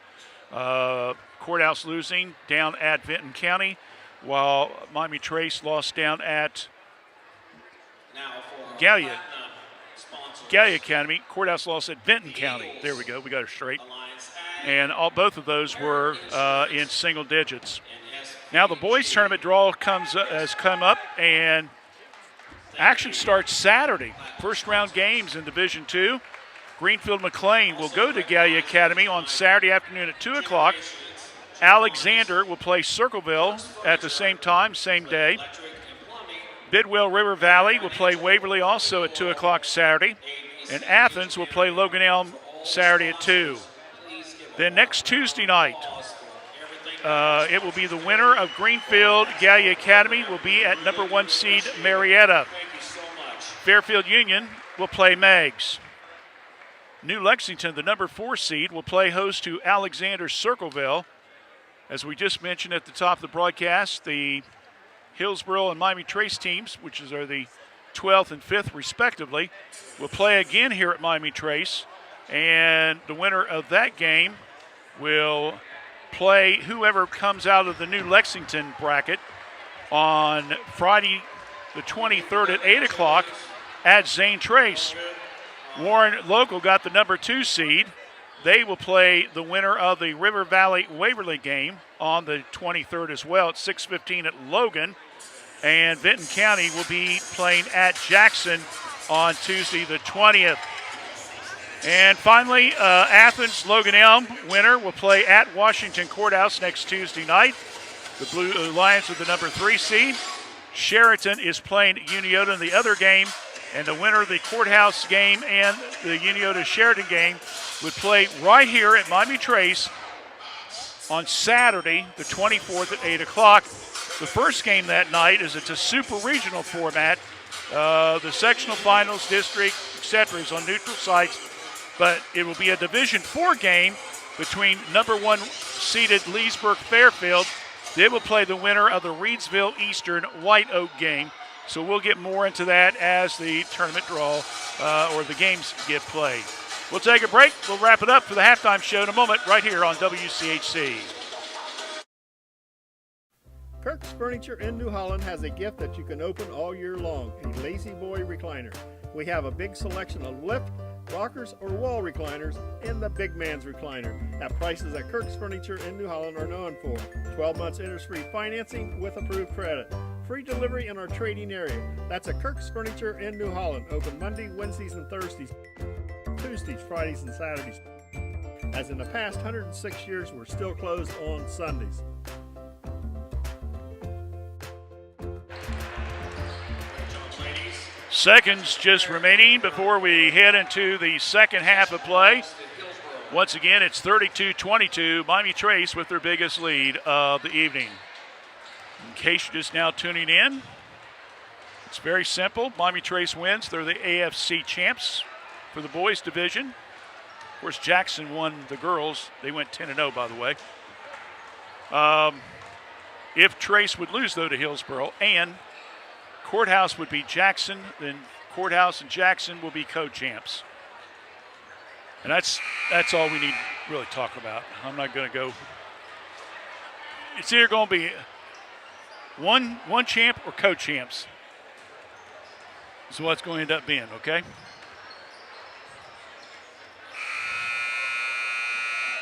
Courthouse losing down at Vinton County, while Miami Trace lost down at Gallia Academy. Courthouse lost at Vinton County. There we go. We got it straight. And both of those were in single digits. Now the boys tournament draw has come up, and action starts Saturday. First round games in Division II. Greenfield McLean will go to Gallia Academy on Saturday afternoon at 2 o'clock. Alexander will play Circleville at the same time, same day. Bidwell River Valley will play Waverly also at 2 o'clock Saturday. And Athens will play Logan Elm Saturday at 2. Then next Tuesday night, it will be the winner of Greenfield Gallia Academy will be at number 1 seed Marietta. Fairfield Union will play Meigs. New Lexington, the number 4 seed, will play host to Alexander Circleville. As we just mentioned at the top of the broadcast, the Hillsboro and Miami Trace teams, which are the 12th and 5th respectively, will play again here at Miami Trace. And the winner of that game will play whoever comes out of the New Lexington bracket on Friday the 23rd at 8 o'clock at Zane Trace. Warren Local got the number 2 seed. They will play the winner of the River Valley Waverly game on the 23rd as well at 6:15 at Logan. And Vinton County will be playing at Jackson on Tuesday the 20th. And finally, Athens Logan Elm winner will play at Washington Courthouse next Tuesday night. The Blue Lions with the number 3 seed. Sheraton is playing Uniota in the other game. And the winner of the Courthouse game and the Uniota Sheraton game would play right here at Miami Trace on Saturday, the 24th at 8 o'clock. The first game that night is it's a super regional format. The sectional finals, district, etc. is on neutral sites, but it will be a Division IV game between number 1 seeded Leesburg Fairfield. They will play the winner of the Reedsville Eastern White Oak game. So we'll get more into that as the tournament draw or the games get played. We'll take a break. We'll wrap it up for the halftime show in a moment right here on WCHC. Kirk's Furniture in New Holland has a gift that you can open all year long, a Lazy Boy recliner. We have a big selection of lift, rockers, or wall recliners, and the big man's recliner at prices that Kirk's Furniture in New Holland are known for. 12 months interest-free financing with approved credit. Free delivery in our trading area. That's at Kirk's Furniture in New Holland. Open Monday, Wednesdays, and Thursdays. Tuesdays, Fridays, and Saturdays. As in the past 106 years, we're still closed on Sundays. Seconds just remaining before we head into the second half of play. Once again, it's 32-22. Miami Trace with their biggest lead of the evening. In case you're just now tuning in, it's very simple. Miami Trace wins. They're the AFC champs for the boys division. Of course, Jackson won the girls. They went 10-0, by the way. If Trace would lose, though, to Hillsboro, and Courthouse would be Jackson, then Courthouse and Jackson will be co-champs. And that's all we need to really talk about. I'm not going to go. It's either going to be one champ or co-champs. Is what's going to end up being, okay?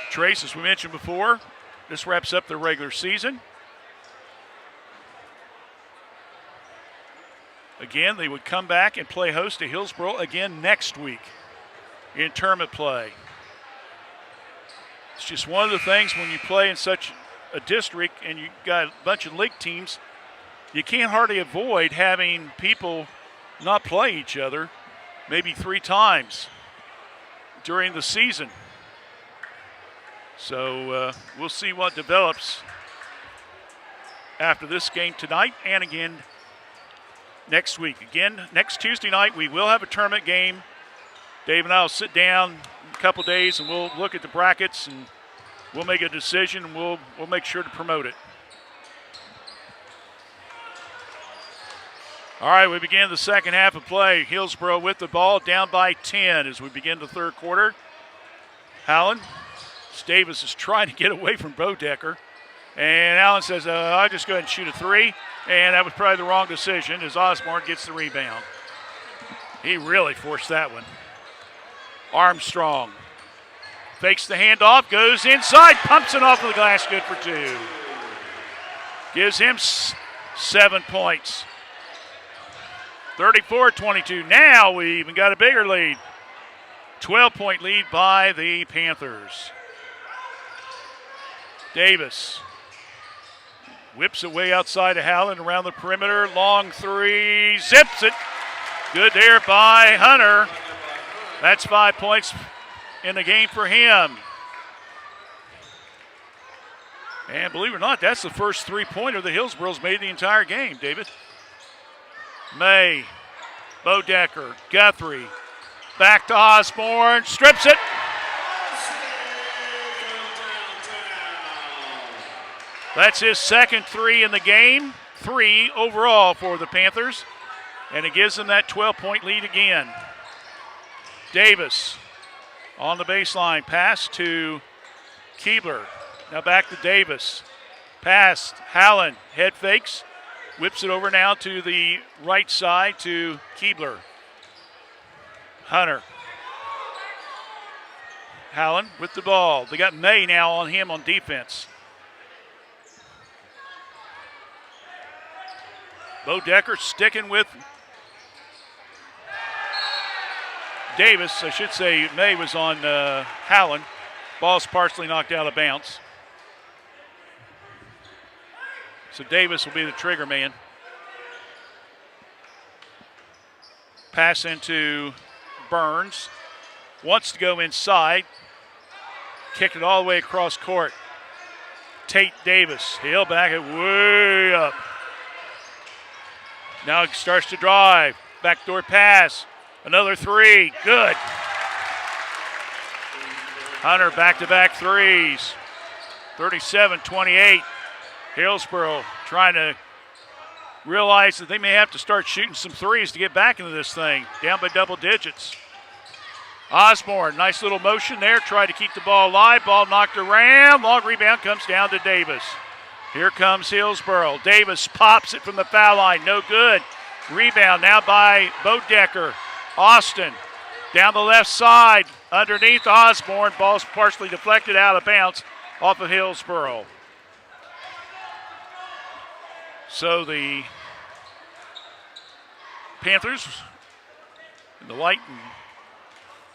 Trace, as we mentioned before, this wraps up the regular season. Again, they would come back and play host to Hillsboro again next week in tournament play. It's just one of the things when you play in such a district and you got a bunch of league teams, you can't hardly avoid having people not play each other maybe 3 times during the season. So we'll see what develops after this game tonight and again next week. Again, next Tuesday night, we will have a tournament game. Dave and I will sit down in a couple days and we'll look at the brackets and we'll make a decision and we'll make sure to promote it. All right, we begin the second half of play. Hillsboro with the ball, down by 10 as we begin the third quarter. Allen, Davis is trying to get away from Bodecker. And Allen says, I'll just go ahead and shoot a three. And that was probably the wrong decision as Osborne gets the rebound. He really forced that one. Armstrong fakes the handoff, goes inside, pumps it off of the glass, good for two. Gives him 7 points. 34-22. Now we even got a bigger lead. 12-point lead by the Panthers. Davis whips it way outside of Howland around the perimeter. Long three, zips it. Good there by Hunter. That's 5 points in the game for him. And believe it or not, that's the first three-pointer the Hillsboro's made the entire game, David. May, Bodecker, Guthrie, back to Osborne, strips it. That's his second three in the game, 3 overall for the Panthers, and it gives them that 12-point lead again. Davis on the baseline, pass to Keebler. Now back to Davis. Pass, Hallen, head fakes, whips it over now to the right side to Keebler. Hunter. Hallen with the ball. They got May now on him on defense. Bodecker sticking with Davis. I should say May was on Hallen. Ball's partially knocked out of bounds. So Davis will be the trigger man. Pass into Burns. Wants to go inside. Kicked it all the way across court. Tate Davis. He'll back it way up. Now he starts to drive. Backdoor pass. Another three. Good. Hunter back-to-back threes. 37-28. Hillsboro trying to realize that they may have to start shooting some threes to get back into this thing. Down by double digits. Osborne, nice little motion there. Tried to keep the ball alive. Ball knocked around. Long rebound comes down to Davis. Here comes Hillsboro. Davis pops it from the foul line. No good. Rebound now by Bodecker. Austin down the left side. Underneath Osborne. Ball's partially deflected out of bounds off of Hillsboro. So the Panthers in the white and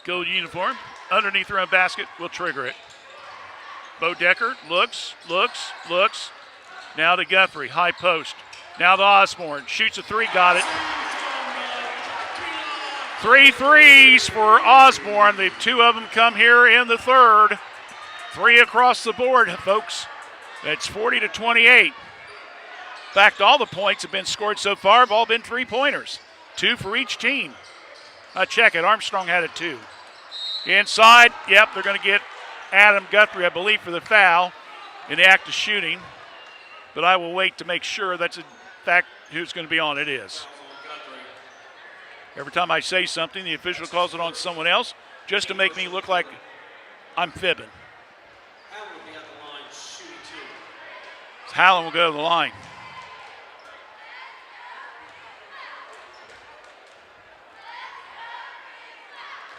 gold uniform underneath their own basket will trigger it. Bodecker looks. Now to Guthrie, high post. Now to Osborne, shoots a three, got it. 3 threes for Osborne. The 2 of them come here in the third. 3 across the board, folks. It's 40-28. In fact, all the points have been scored so far have all been 3-pointers. 2 for each team. Check it. Armstrong had it 2. Inside, yep, they're going to get Adam Guthrie, I believe, for the foul in the act of shooting. But I will wait to make sure that's in fact who's going to be on. It is. Every time I say something, the official calls it on someone else just to make me look like I'm fibbing. Hallen will go to the line.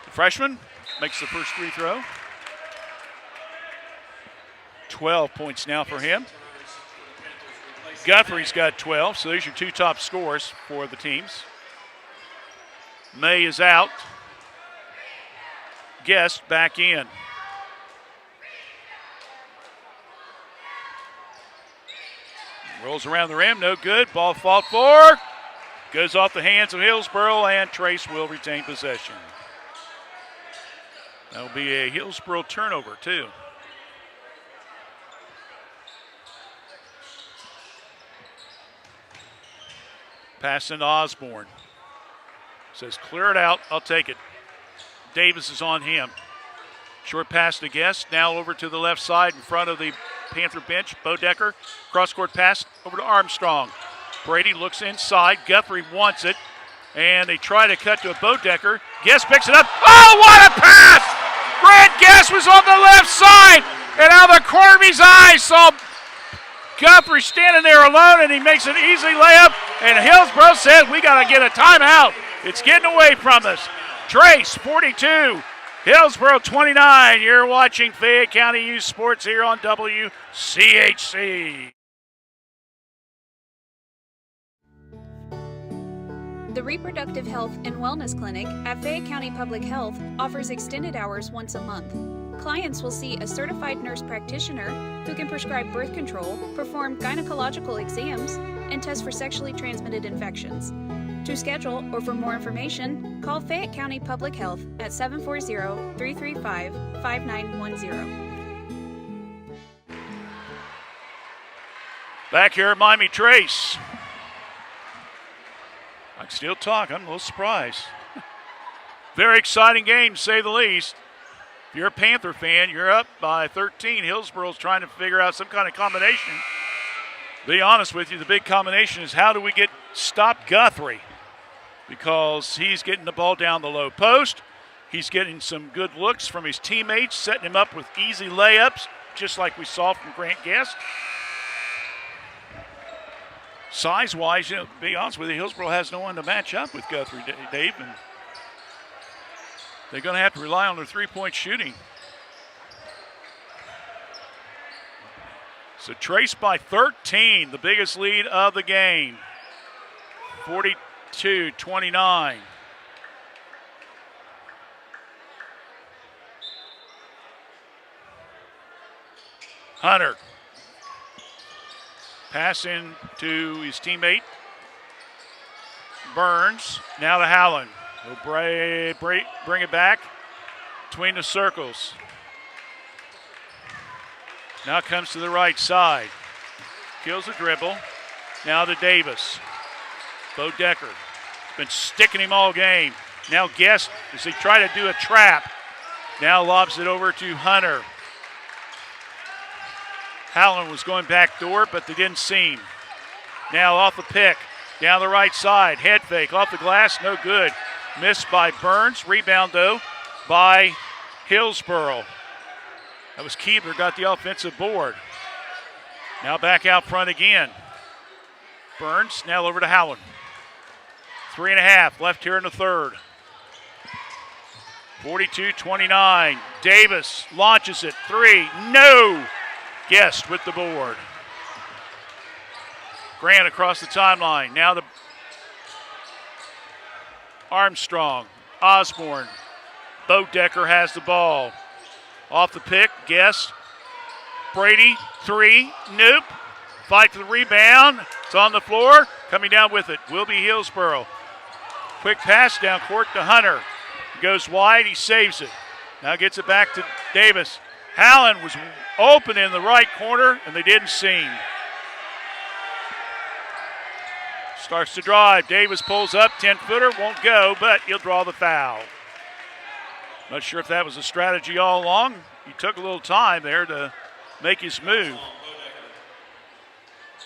The freshman makes the first free throw. 12 points now for him. Guthrie's got 12, so there's your 2 top scorers for the teams. May is out. Guest back in. Rolls around the rim, no good. Ball fought for. Goes off the hands of Hillsboro, and Trace will retain possession. That'll be a Hillsboro turnover, too. Pass into Osborne. Says, clear it out, I'll take it. Davis is on him. Short pass to Guest, now over to the left side in front of the Panther bench. Bodecker, cross-court pass over to Armstrong. Brady looks inside. Guthrie wants it. And they try to cut to a Bodecker. Guest picks it up. Oh, what a pass! Grant Guest was on the left side. And out of the corner of his eye saw Guthrie standing there alone, and he makes an easy layup. And Hillsboro says, we got to get a timeout. It's getting away from us. Trace, 42. Hillsboro, 29. You're watching Fayette County Youth Sports here on WCHC. The Reproductive Health and Wellness Clinic at Fayette County Public Health offers extended hours once a month. Clients will see a certified nurse practitioner who can prescribe birth control, perform gynecological exams, and test for sexually transmitted infections. To schedule or for more information, call Fayette County Public Health at 740-335-5910. Back here at Miami Trace. I can still talk. I'm a little surprised. Very exciting game, to say the least. If you're a Panther fan, you're up by 13. Hillsboro's trying to figure out some kind of combination. Be honest with you, the big combination is how do we stop Guthrie? Because he's getting the ball down the low post. He's getting some good looks from his teammates, setting him up with easy layups, just like we saw from Grant Guest. Size-wise, to be honest with you, Hillsboro has no one to match up with Guthrie, Dave, and they're going to have to rely on their three-point shooting. So Trace by 13, the biggest lead of the game. 42-29. Hunter. Pass in to his teammate. Burns. Now to Howland. He'll bring it back between the circles. Now comes to the right side. Kills the dribble. Now to Davis. Bodecker. Been sticking him all game. Now Guest as they try to do a trap. Now lobs it over to Hunter. Howland was going back door, but they didn't see him. Now off the pick. Down the right side. Head fake. Off the glass. No good. Missed by Burns. Rebound, though, by Hillsboro. That was Keebler, got the offensive board. Now back out front again. Burns now over to Howland. 3.5 left here in the third. 42-29. Davis launches it. 3. No! Guest with the board. Grant across the timeline. Now the Armstrong. Osborne. Bodecker has the ball. Off the pick. Guest. Brady. 3. Nope. Fight for the rebound. It's on the floor. Coming down with it will be Hillsboro. Quick pass down court to Hunter. Goes wide. He saves it. Now gets it back to Davis. Howland was open in the right corner, and they didn't see him. Starts to drive. Davis pulls up. 10-footer. Won't go, but he'll draw the foul. Not sure if that was a strategy all along. He took a little time there to make his move.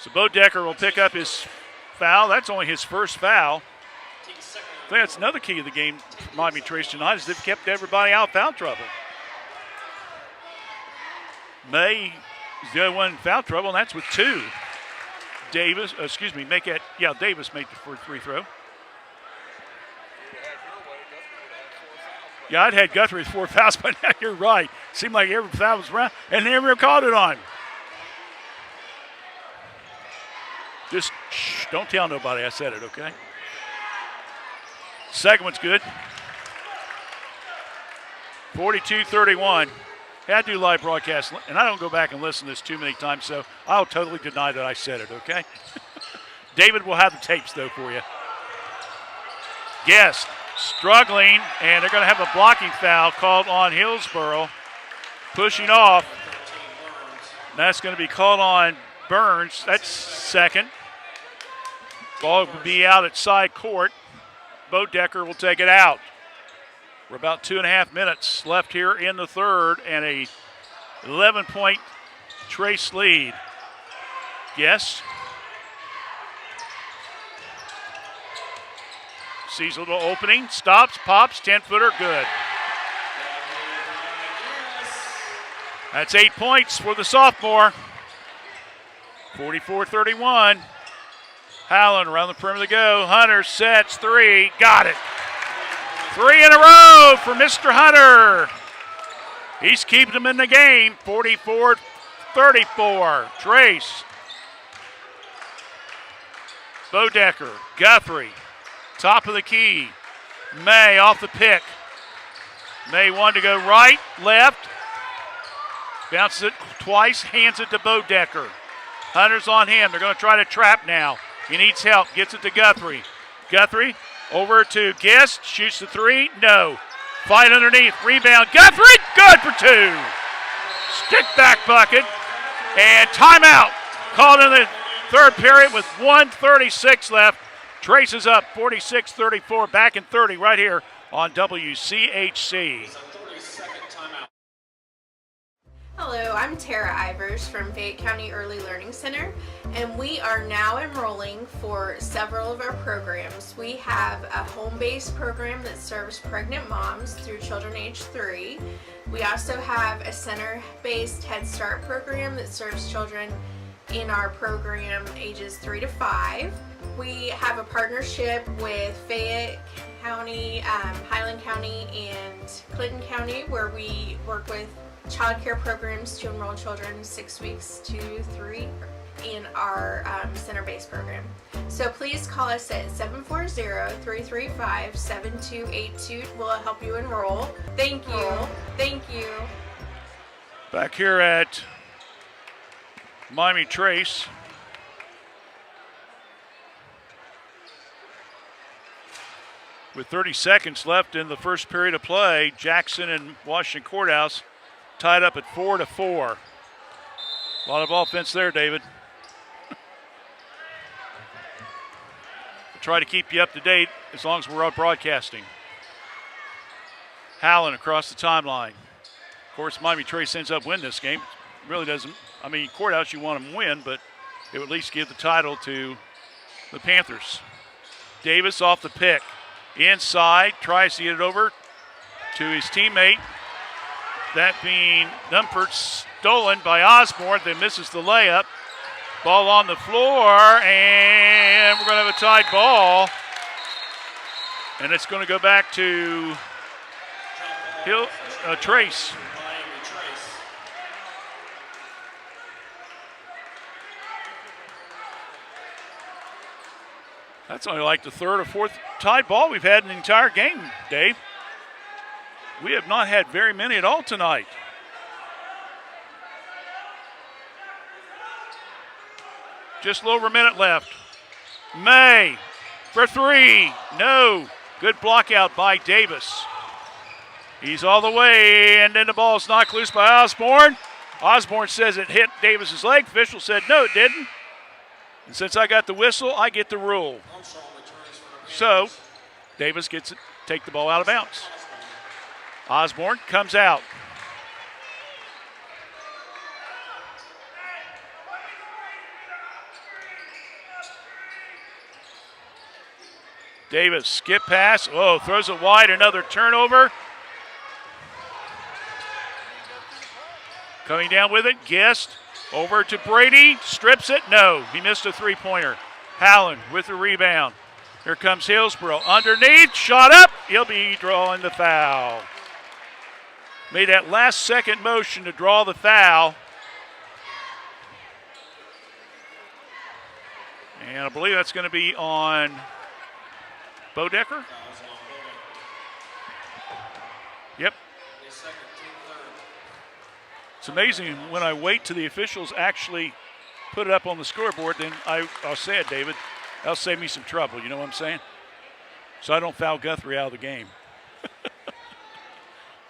So Bodecker will pick up his foul. That's only his first foul. I think that's another key of the game for Miami Trace tonight is they've kept everybody out of foul trouble. May is the other one in foul trouble, and that's with 2. Davis made the first free throw. Yeah, I'd had Guthrie with 4 fouls, but now you're right. Seemed like every foul was around, and they never called it on him. Just don't tell nobody I said it, okay? Second one's good. 42-31. Hey, I do live broadcasts, and I don't go back and listen to this too many times, so I'll totally deny that I said it, okay? David will have the tapes, though, for you. Guest struggling, and they're going to have a blocking foul called on Hillsboro. Pushing off. That's going to be called on Burns. That's second. Ball will be out at side court. Bodecker will take it out. We're about 2.5 minutes left here in the third, and a 11-point Trace lead. Guest Sees a little opening, stops, pops, 10-footer, good. That's 8 points for the sophomore. 44-31. Howland around the perimeter to go. Hunter sets three, got it. 3 in a row for Mr. Hunter. He's keeping them in the game. 44-34. Trace. Bodecker. Guthrie. Top of the key. May off the pick. May wanted to go right, left. Bounces it twice, hands it to Bodecker. Hunter's on him. They're going to try to trap now. He needs help. Gets it to Guthrie. Guthrie over to Guest. Shoots the three. No. Fight underneath. Rebound. Guthrie. Good for 2. Stick back bucket. And timeout. Called in the third period with 1:36 left. Traces up 46-34. Back in 30 right here on WCHC. Hello, I'm Tara Ivers from Fayette County Early Learning Center, and we are now enrolling for several of our programs. We have a home-based program that serves pregnant moms through children age 3. We also have a center-based Head Start program that serves children in our program ages 3 to 5. We have a partnership with Fayette County, Highland County, and Clinton County, where we work with child care programs to enroll children 6 weeks to 3 in our center-based program. So please call us at 740-335-7282. We'll help you enroll. Thank you. Thank you. Back here at Miami Trace. With 30 seconds left in the first period of play, Jackson and Washington Courthouse tied up at 4-4. A lot of offense there, David. We'll try to keep you up to date as long as we're out broadcasting. Howland across the timeline. Of course, Miami Trace ends up winning this game. It really doesn't, I mean, Courthouse, you want them to win, but it would at least give the title to the Panthers. Davis off the pick. Inside, tries to get it over to his teammate. That being Dumford, stolen by Osborne, then misses the layup. Ball on the floor, and we're going to have a tied ball. And it's going to go back to Trace. That's only like the third or fourth tied ball we've had in the entire game, Dave. We have not had very many at all tonight. Just a little over a minute left. May for 3. No. Good block out by Davis. He's all the way, and then the ball is knocked loose by Osborne. Osborne says it hit Davis's leg. Official said no, it didn't. And since I got the whistle, I get the rule. So Davis gets it, take the ball out of bounds. Osborne comes out. Davis, skip pass. Oh, throws it wide, another turnover. Coming down with it, Guest. Over to Brady, strips it. No, he missed a three-pointer. Howland with the rebound. Here comes Hillsboro. Underneath, shot up. He'll be drawing the foul. Made that last second motion to draw the foul. And I believe that's going to be on Bodecker. Yep. It's amazing when I wait till the officials actually put it up on the scoreboard, then I'll say it, David. That'll save me some trouble, you know what I'm saying? So I don't foul Guthrie out of the game.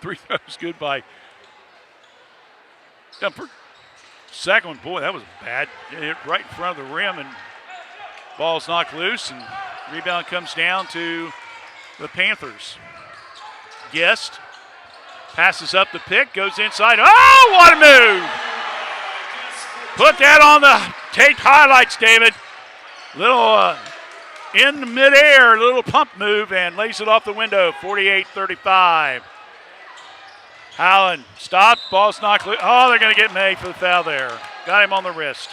3 throws good by Dumford. Second one, boy, that was bad. It hit right in front of the rim, and ball's knocked loose, and rebound comes down to the Panthers. Guest passes up the pick, goes inside. Oh, what a move! Put that on the tape highlights, David. Little in midair, a little pump move, and lays it off the window, 48-35. Howland stopped, ball's knocked loose. Oh, they're going to get May for the foul there. Got him on the wrist.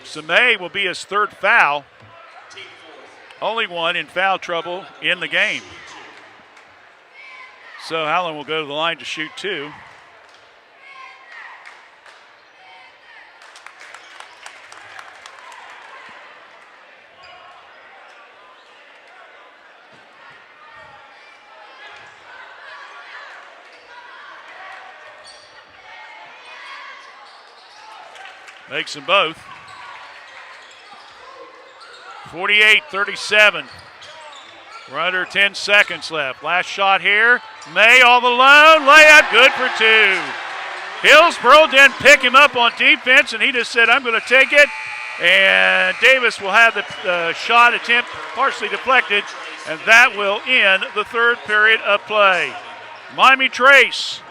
So May will be his third foul. Only one in foul trouble in the game. So Howland will go to the line to shoot two. Makes them both. 48-37. We're under 10 seconds left. Last shot here. May all alone. Layup good for two. Hillsboro didn't pick him up on defense, and he just said, I'm going to take it. And Davis will have the shot attempt partially deflected, and that will end the third period of play. Miami Trace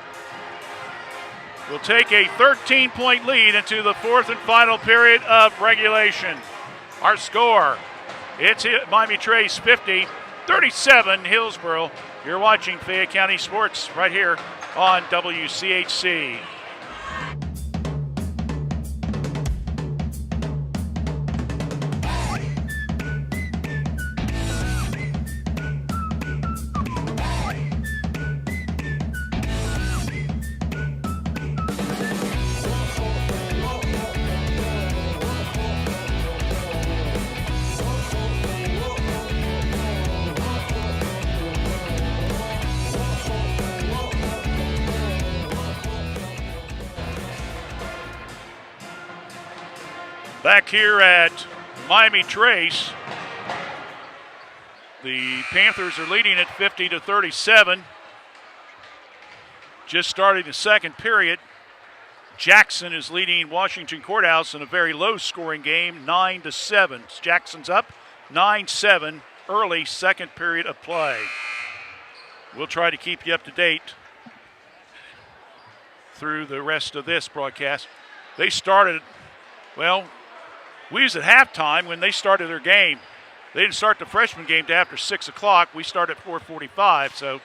will take a 13-point lead into the fourth and final period of regulation. Our score, it's Miami Trace 50, 37 Hillsboro. You're watching Fayette County Sports right here on WCHC. Back here at Miami Trace, the Panthers are leading at 50-37. Just starting the second period. Jackson is leading Washington Courthouse in a very low-scoring game, 9-7. Jackson's up 9-7, early second period of play. We'll try to keep you up to date through the rest of this broadcast. They started, well, we was at halftime when they started their game. They didn't start the freshman game to after 6 o'clock. We start at 4:45, so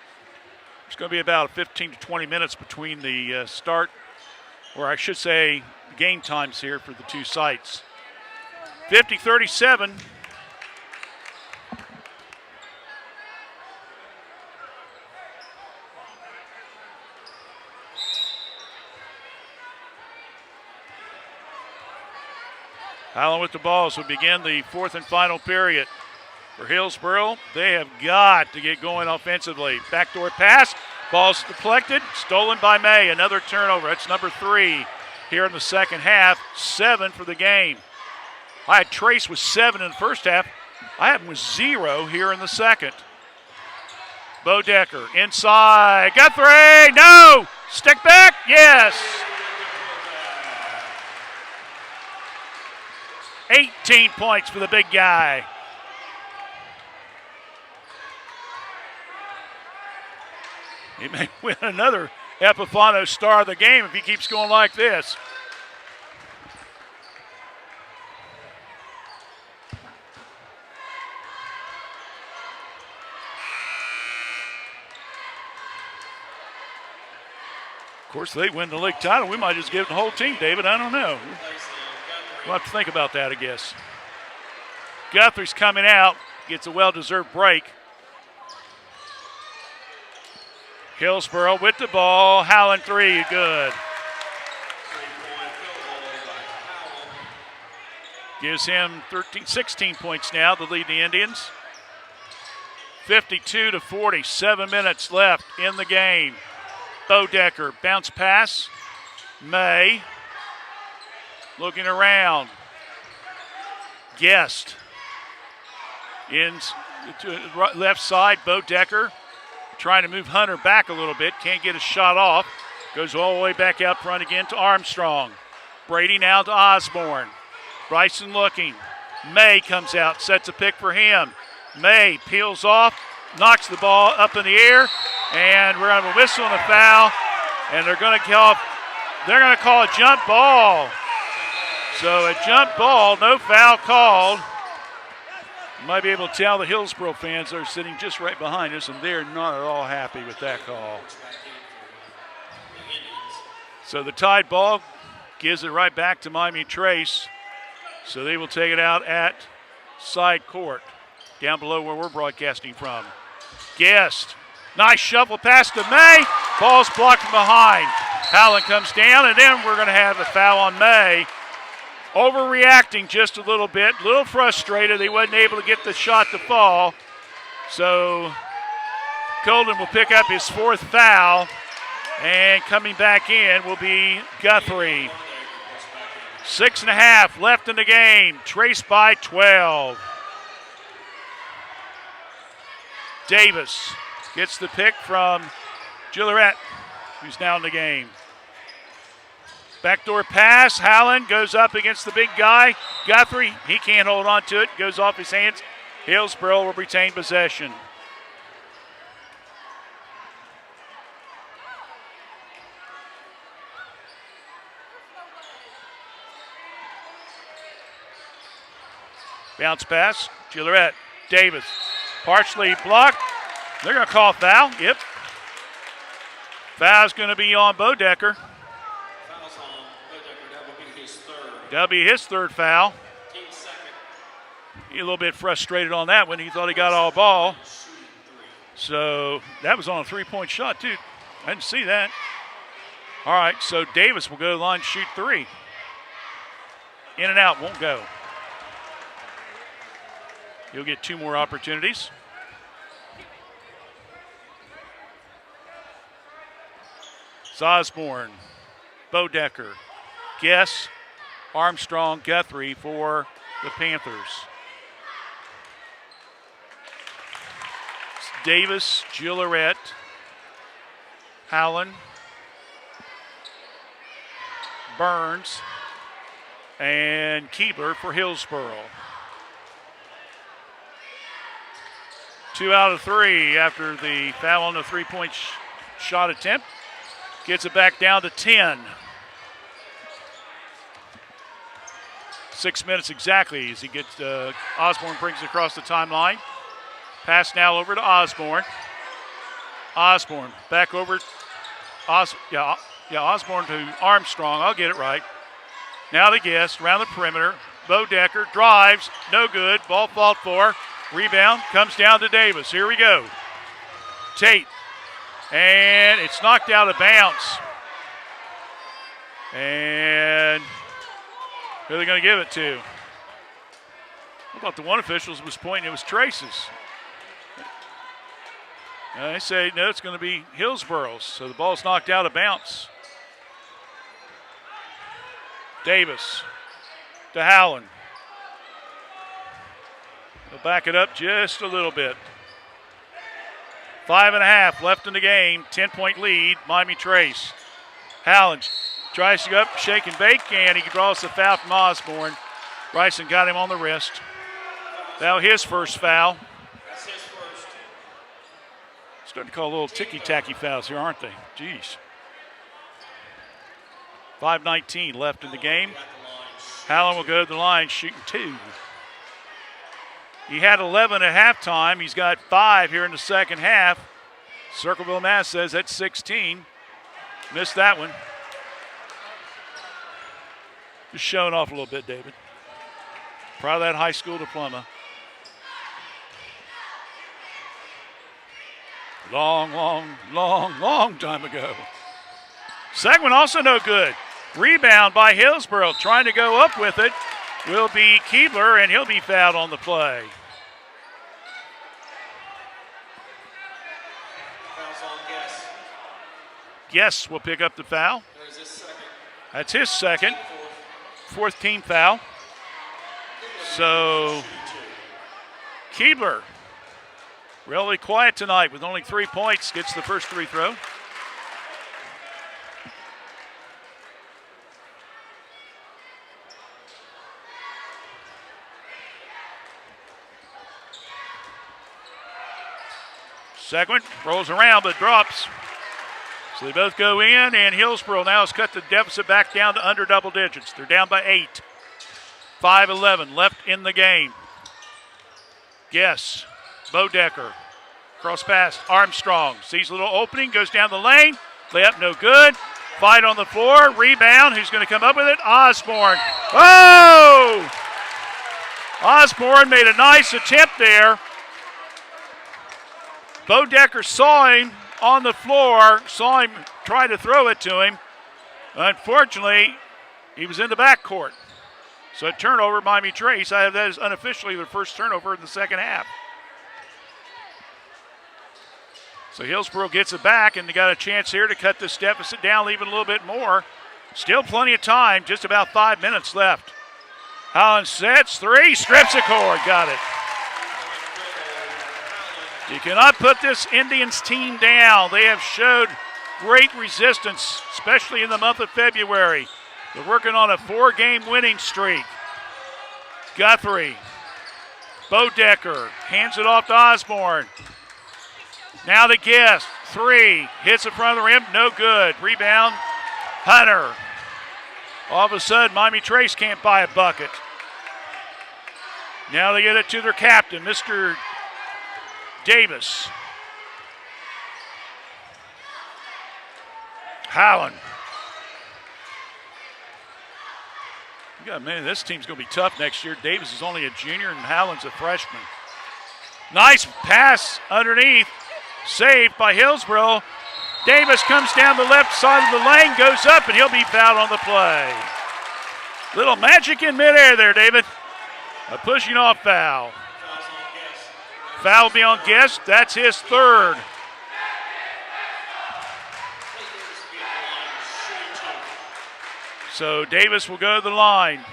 it's going to be about 15 to 20 minutes between the start, or I should say game times here for the two sites. 50-37. Howland with the ball as we begin the fourth and final period. For Hillsboro, they have got to get going offensively. Backdoor pass, ball's deflected, stolen by May. Another turnover. That's number 3 here in the second half. 7 for the game. I had Trace with 7 in the first half. I have him with 0 here in the second. Bodecker inside. Guthrie, no! Stick back, yes! 18 points for the big guy. He may win another Epifano star of the game if he keeps going like this. Of course, they win the league title. We might just give it the whole team, David. I don't know. We'll have to think about that, I guess. Guthrie's coming out, gets a well-deserved break. Hillsboro with the ball. Howland 3, good. Gives him 16 points now to lead the Indians. 52-40, 7 minutes left in the game. Bodecker, bounce pass. May. Looking around. Guest. In to left side, Bodecker trying to move Hunter back a little bit. Can't get a shot off. Goes all the way back out front again to Armstrong. Brady now to Osborne. Bryson looking. May comes out, sets a pick for him. May peels off, knocks the ball up in the air, and we're on a whistle and a foul. And they're going to call a jump ball. So a jump ball, no foul called. You might be able to tell the Hillsboro fans are sitting just right behind us, and they're not at all happy with that call. So the tied ball gives it right back to Miami Trace. So they will take it out at side court, down below where we're broadcasting from. Guest, nice shuffle pass to May. Ball's blocked from behind. Howland comes down, and then we're going to have a foul on May. Overreacting just a little bit, a little frustrated. He wasn't able to get the shot to fall. So Colden will pick up his 4th foul, and coming back in will be Guthrie. 6.5 left in the game, Trace by 12. Davis gets the pick from Gillette, who's now in the game. Backdoor pass, Howland goes up against the big guy. Guthrie, he can't hold on to it, goes off his hands. Hillsboro will retain possession. Bounce pass, Gillette, Davis, partially blocked. They're going to call foul. Yep. Foul's going to be on Bodecker. That'll be his 3rd foul. He a little bit frustrated on that one. He thought he got all ball. So that was on a 3-point shot, too. I didn't see that. All right, so Davis will go to the line, shoot 3. In and out, won't go. He'll get 2 more opportunities. It's Osborne, Bodecker, Guess, Armstrong, Guthrie for the Panthers. It's Davis, Gillette, Howland, Burns, and Keebler for Hillsboro. 2 out of 3 after the foul on the 3-point shot attempt. Gets it back down to 10. 6 minutes exactly as he gets, Osborne brings it across the timeline. Pass now over to Osborne. Osborne back over, Osborne to Armstrong. I'll get it right. Now the Guest around the perimeter. Bodecker drives, no good. Ball fought for. Rebound comes down to Davis. Here we go. Tate. And it's knocked out of bounds. And who are they going to give it to? How about the one official was pointing it was Trace's? They say, no, it's going to be Hillsboro's. So the ball's knocked out of bounds. Davis to Howland. They'll back it up just a little bit. 5.5 left in the game. 10-point lead, Miami Trace. Howland tries to go up, shake and bake, and he draws the foul from Osborne. Bryson got him on the wrist. Now his first foul. That's his first. Starting to call a little ticky-tacky fouls here, aren't they? Jeez. 5:19 left in the game. Howland will go to the line shooting 2. He had 11 at halftime. He's got 5 here in the second half. Circleville Mass says that's 16. Missed that one. Just showing off a little bit, David. Proud of that high school diploma. Long time ago. Second one also no good. Rebound by Hillsboro. Trying to go up with it will be Keebler, and he'll be fouled on the play. Guess will pick up the foul. That's his second. 4th team foul. So Keebler, really quiet tonight with only 3 points, gets the first free throw. Second, rolls around but drops. So they both go in, and Hillsboro now has cut the deficit back down to under double digits. They're down by 8. 5:11 left in the game. Guess. Bodecker. Cross pass. Armstrong. Sees a little opening. Goes down the lane. Layup no good. Fight on the floor. Rebound. Who's going to come up with it? Osborne. Oh! Osborne made a nice attempt there. Bodecker saw him on the floor. Saw him try to throw it to him. Unfortunately, he was in the backcourt. So a turnover, Miami Trace. I have that as unofficially their first turnover in the second half. So Hillsboro gets it back, and they got a chance here to cut this deficit down even a little bit more. Still plenty of time, just about 5 minutes left. Allen sets, 3, strips the cord, got it. You cannot put this Indians team down. They have showed great resistance, especially in the month of February. They're working on a 4-game winning streak. Guthrie, Bodecker, hands it off to Osborne. Now the Guest, 3, hits in front of the rim, no good. Rebound, Hunter. All of a sudden, Miami Trace can't buy a bucket. Now they get it to their captain, Mr. Davis. Howland. Yeah, man, this team's going to be tough next year. Davis is only a junior and Howland's a freshman. Nice pass underneath. Saved by Hillsboro. Davis comes down the left side of the lane, goes up, and he'll be fouled on the play. Little magic in midair there, David. A pushing off foul. Foul will be on Guest. That's his third. So Davis will go to the line.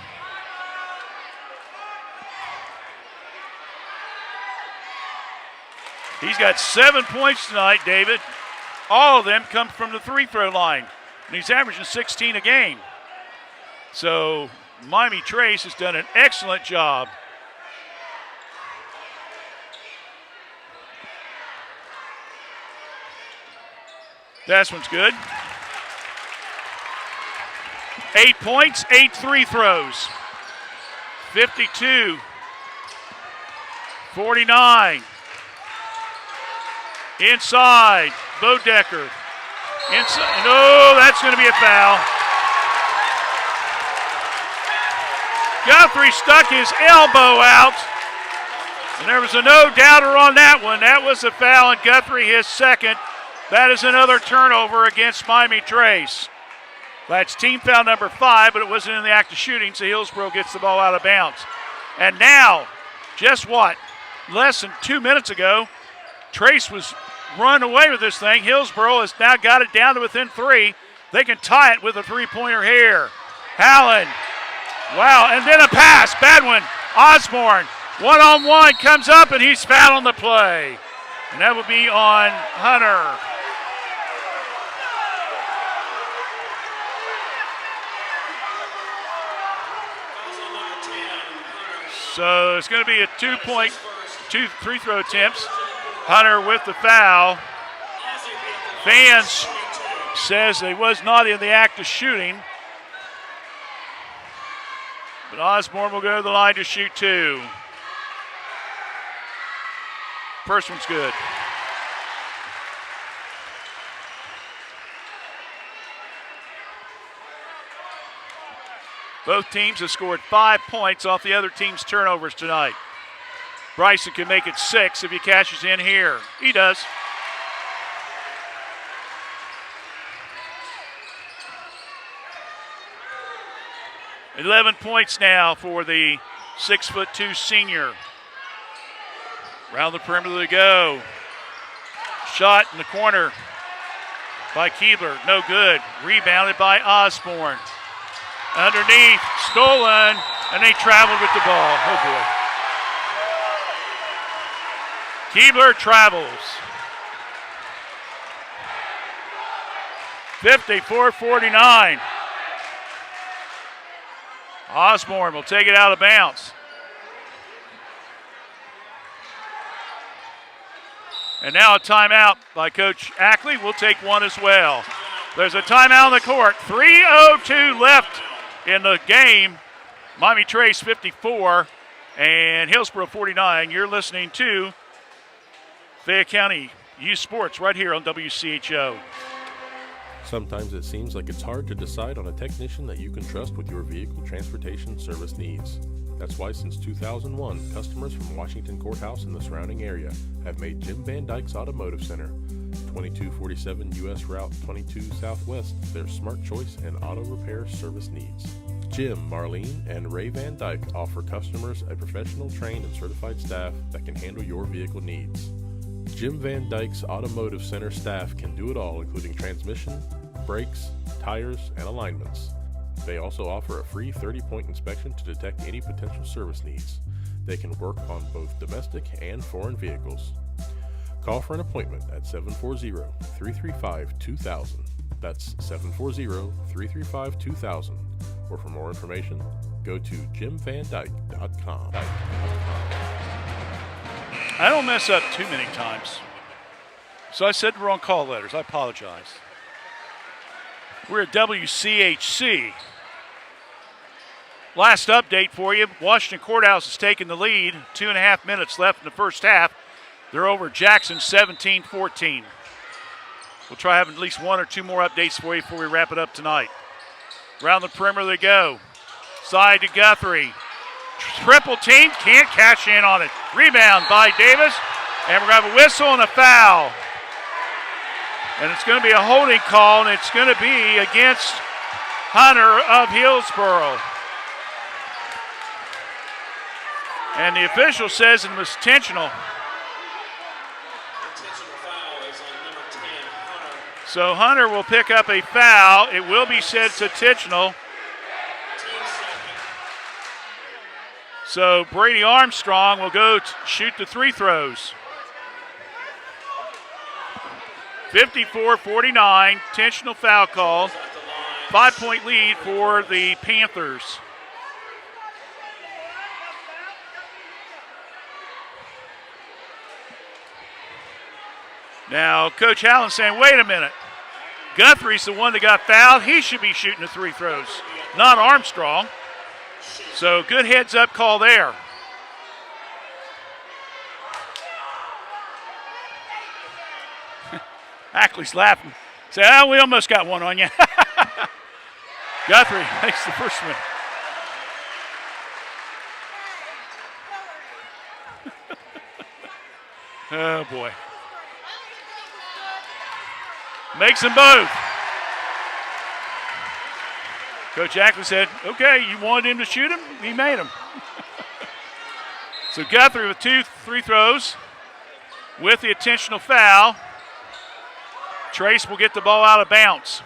He's got 7 points tonight, David. All of them come from the free-throw line. And he's averaging 16 a game. So Miami Trace has done an excellent job. That one's good. 8 points, 8 free throws. 52-49. Inside, Bodecker. Inside, no, that's going to be a foul. Guthrie stuck his elbow out, and there was a no doubter on that one. That was a foul, and Guthrie his second. That is another turnover against Miami Trace. That's team foul number 5, but it wasn't in the act of shooting, so Hillsboro gets the ball out of bounds. And now, just what? Less than 2 minutes ago, Trace was run away with this thing. Hillsboro has now got it down to within 3. They can tie it with a three-pointer here. Howland. Wow, and then a pass. Bad one. Osborne. One-on-one comes up, and he's fouled on the play. And that would be on Hunter. So it's going to be a 2 free throw attempts. Hunter with the foul. Fans says he was not in the act of shooting. But Osborne will go to the line to shoot 2. First one's good. Both teams have scored 5 points off the other team's turnovers tonight. Bryson can make it 6 if he cashes in here. He does. $11 points now for the 6'2" senior. Around the perimeter they go. Shot in the corner by Keebler. No good. Rebounded by Osborne. Underneath, stolen, and they traveled with the ball. Oh, boy. Keebler travels. 54-49. Osborne will take it out of bounds. And now a timeout by Coach Ackley. We'll take one as well. There's a timeout on the court. 3:02 left in the game. Miami Trace 54 and Hillsboro 49. You're listening to Fayette County Youth Sports right here on WCHO. Sometimes it seems like it's hard to decide on a technician that you can trust with your vehicle transportation service needs. That's why since 2001, customers from Washington Courthouse and the surrounding area have made Jim Van Dyke's Automotive Center, 2247 U.S. Route 22 Southwest, their smart choice and auto repair service needs. Jim, Marlene, and Ray Van Dyke offer customers a professional, trained, and certified staff that can handle your vehicle needs. Jim Van Dyke's Automotive Center staff can do it all, including transmission, brakes, tires, and alignments. They also offer a free 30-point inspection to detect any potential service needs. They can work on both domestic and foreign vehicles. Call for an appointment at 740-335-2000. That's 740-335-2000. Or for more information, go to jimvandyke.com. I don't mess up too many times. So I said the wrong call letters. I apologize. We're at WCHC. Last update for you. Washington Courthouse has taken the lead. 2.5 minutes left in the first half. They're over Jackson 17-14. We'll try having at least one or two more updates for you before we wrap it up tonight. Around the perimeter they go. Side to Guthrie. Triple team, can't cash in on it. Rebound by Davis, and we're going to have a whistle and a foul. And it's going to be a holding call, and it's going to be against Hunter of Hillsboro. And the official says it was intentional. So Hunter will pick up a foul. It will be said it's intentional. So Brady Armstrong will go shoot the free throws. 54-49, intentional foul call. 5-point lead for the Panthers. Now, Coach Allen saying, wait a minute. Guthrie's the one that got fouled. He should be shooting the free throws, not Armstrong. So good heads-up call there. Ackley's laughing. Say, oh, we almost got one on you. Guthrie makes the first one. Oh, boy. Makes them both. Coach Ackley said, okay, you wanted him to shoot him? He made him. So Guthrie with 2 free throws with the intentional foul. Trace will get the ball out of bounds.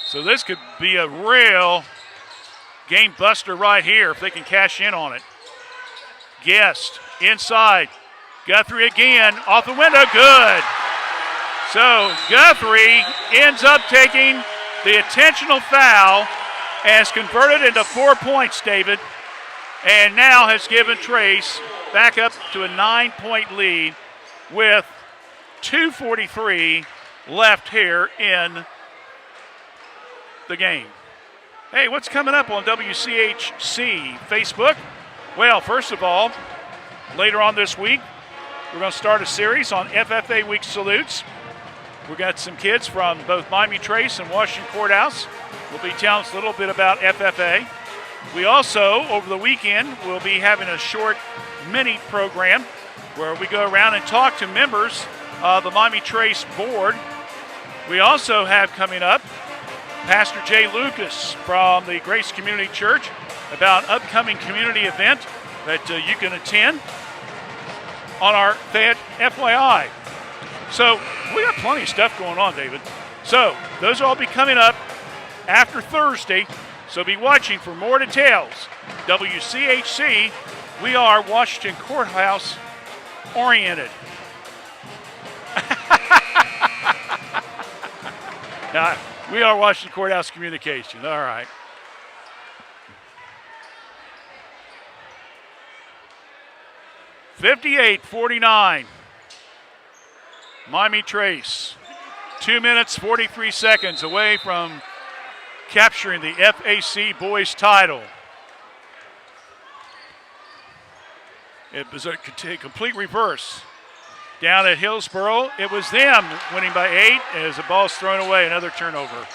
So this could be a real game buster right here if they can cash in on it. Guest inside. Guthrie again, off the window, good. So Guthrie ends up taking the intentional foul and has converted into 4 points, David, and now has given Trace back up to a 9-point lead with 2:43 left here in the game. Hey, what's coming up on WCHC Facebook? Well, first of all, later on this week, we're going to start a series on FFA Week Salutes. We've got some kids from both Miami Trace and Washington Courthouse. We'll be telling us a little bit about FFA. We also, over the weekend, will be having a short mini program where we go around and talk to members of the Miami Trace board. We also have coming up Pastor Jay Lucas from the Grace Community Church about an upcoming community event that you can attend on our Fayette FYI. So we got plenty of stuff going on, David. So those will all be coming up after Thursday. So be watching for more details. WCHC, we are Washington Courthouse oriented. Now, we are Washington Courthouse Communication. All right. 58-49. Miami Trace, 2 minutes, 43 seconds away from capturing the FAC boys title. It was a complete reverse. Down at Hillsboro, it was them winning by 8 as the ball's thrown away, another turnover.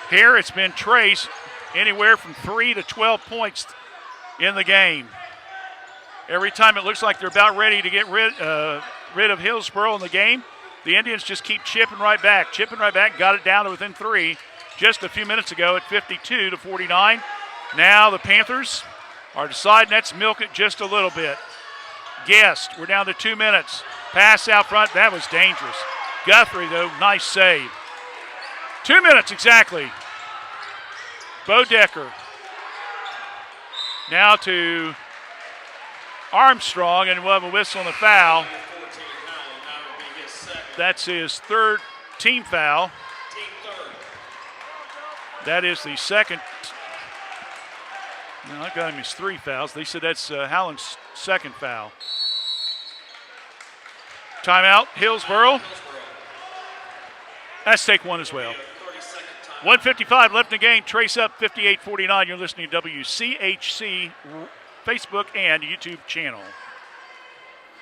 Here it's been Trace, anywhere from 3 to 12 points in the game. Every time it looks like they're about ready to get rid of Hillsboro in the game, the Indians just keep chipping right back, got it down to within 3 just a few minutes ago at 52-49. Now the Panthers are deciding let's milk it just a little bit. Guest, we're down to 2 minutes. Pass out front, that was dangerous. Guthrie, though, nice save. 2 minutes exactly. Bodecker. Now to Armstrong, and we'll have a whistle and a foul. That's his third team foul. That is the second. No, I got him his 3 fouls. They said that's Howland's second foul. Timeout, Hillsboro. Let's take one as well. 1:55 left in the game. Trace up 58-49. You're listening to WCHC Facebook and YouTube channel.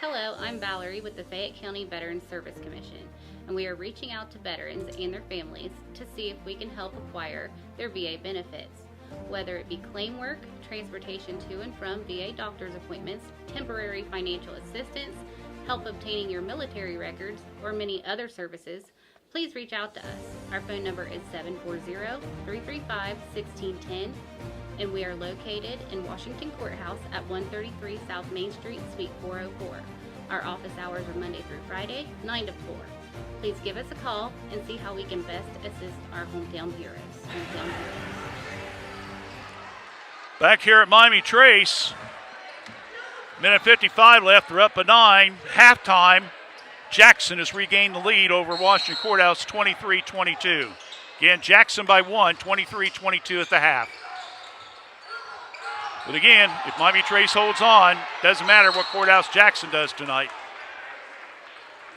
Hello, I'm Valerie with the Fayette County Veterans Service Commission, and we are reaching out to veterans and their families to see if we can help acquire their VA benefits. Whether it be claim work, transportation to and from VA doctor's appointments, temporary financial assistance, help obtaining your military records, or many other services, please reach out to us. Our phone number is 740-335-1610, and we are located in Washington Courthouse at 133 South Main Street, Suite 404. Our office hours are Monday through Friday, 9 to 4. Please give us a call and see how we can best assist our hometown heroes. Back here at Miami Trace, minute 55 left. They're up a 9. Halftime, Jackson has regained the lead over Washington Courthouse, 23-22. Again, Jackson by 1, 23-22 at the half. But again, if Miami Trace holds on, doesn't matter what Courthouse Jackson does tonight.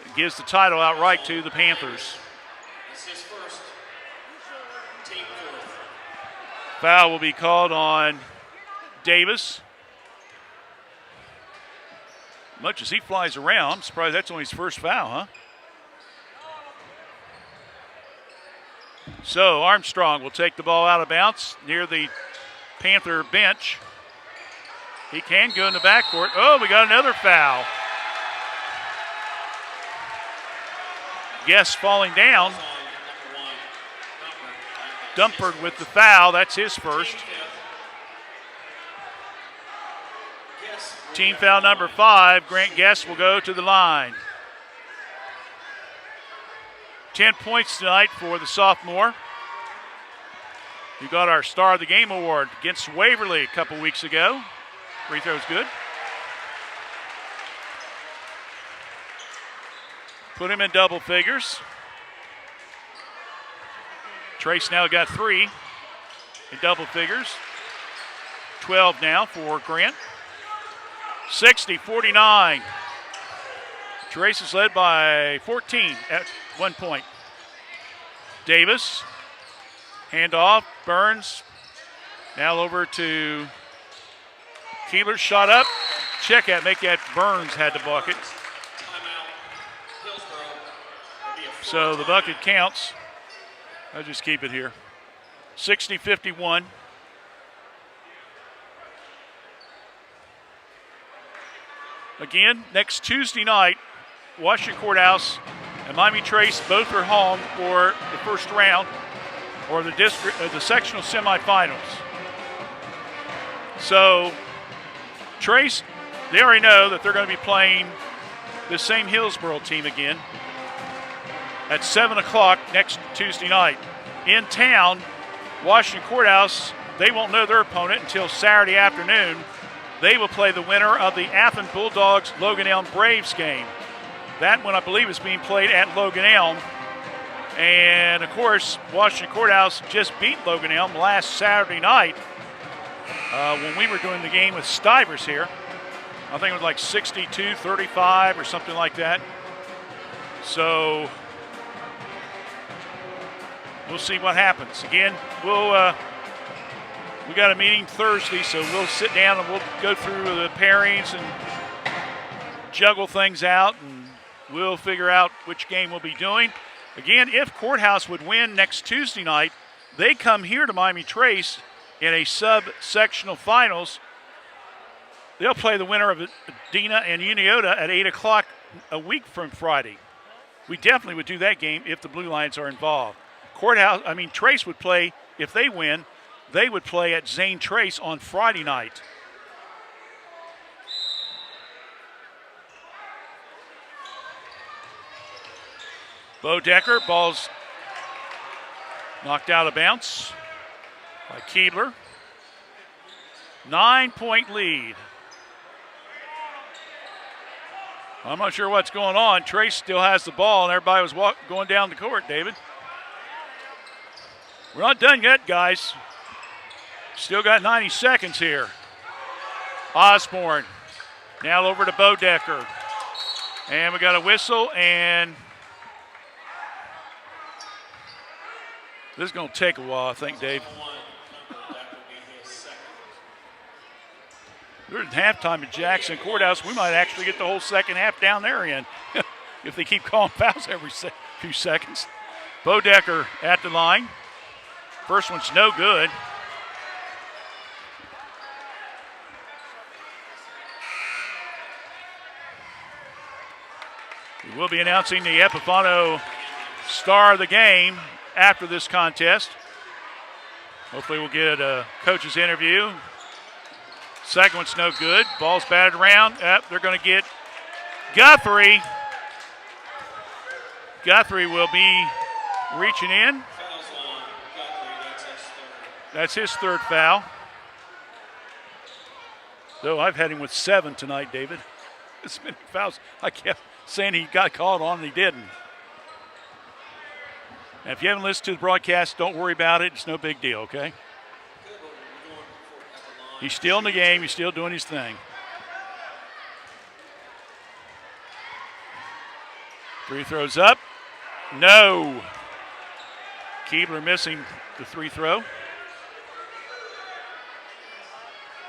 It gives the title outright to the Panthers. Foul will be called on Davis. Much as he flies around, I'm surprised that's only his first foul, huh? So Armstrong will take the ball out of bounds near the Panther bench. He can go in the backcourt. Oh, we got another foul. Guest falling down. Dumpert with the foul. That's his first. Team foul number 5. Grant Guest will go to the line. 10 points tonight for the sophomore. We got our Star of the Game award against Waverly a couple weeks ago. Free throw's good. Put him in double figures. Trace now got 3 in double figures. 12 now for Grant. 60-49. Trace is led by 14 at one point. Davis. Handoff. Burns. Now over to Keeler. Shot up. Check at. Make that Burns had the bucket. So the bucket counts. I'll just keep it here. 60-51. Again, next Tuesday night, Washington Courthouse and Miami Trace both are home for the first round or the sectional semifinals. So Trace, they already know that they're going to be playing the same Hillsboro team again at 7 o'clock next Tuesday night. In town, Washington Courthouse, they won't know their opponent until Saturday afternoon. They will play the winner of the Athens Bulldogs Logan Elm Braves game. That one, I believe, is being played at Logan Elm. And, of course, Washington Courthouse just beat Logan Elm last Saturday night when we were doing the game with Stivers here. I think it was like 62-35 or something like that. So we'll see what happens. Again, we got a meeting Thursday, so we'll sit down and we'll go through the pairings and juggle things out, and we'll figure out which game we'll be doing. Again, if Courthouse would win next Tuesday night, they come here to Miami Trace in a sub-sectional finals. They'll play the winner of Adena and Uniota at 8 o'clock a week from Friday. We definitely would do that game if the Blue Lions are involved. Trace would play, if they win, they would play at Zane Trace on Friday night. Bo Decker, ball's knocked out of bounds by Keebler. 9-point lead. I'm not sure what's going on. Trace still has the ball, and everybody was going down the court, David. We're not done yet, guys. Still got 90 seconds here. Osborne now over to Bo Decker. And we got a whistle, and this is going to take a while, I think, Dave. We're at halftime at Jackson Courthouse. We might actually get the whole second half down there in if they keep calling fouls every few seconds. Bo Decker at the line. First one's no good. We will be announcing the Epifano star of the game after this contest. Hopefully we'll get a coach's interview. Second one's no good. Ball's batted around. They're going to get Guthrie. Guthrie will be reaching in. That's his third foul. Though I've had him with 7 tonight, David. As many fouls. I kept saying he got called on and he didn't. And if you haven't listened to the broadcast, don't worry about it. It's no big deal, okay? He's still in the game. He's still doing his thing. Free throws up. No. Keebler missing the free throw.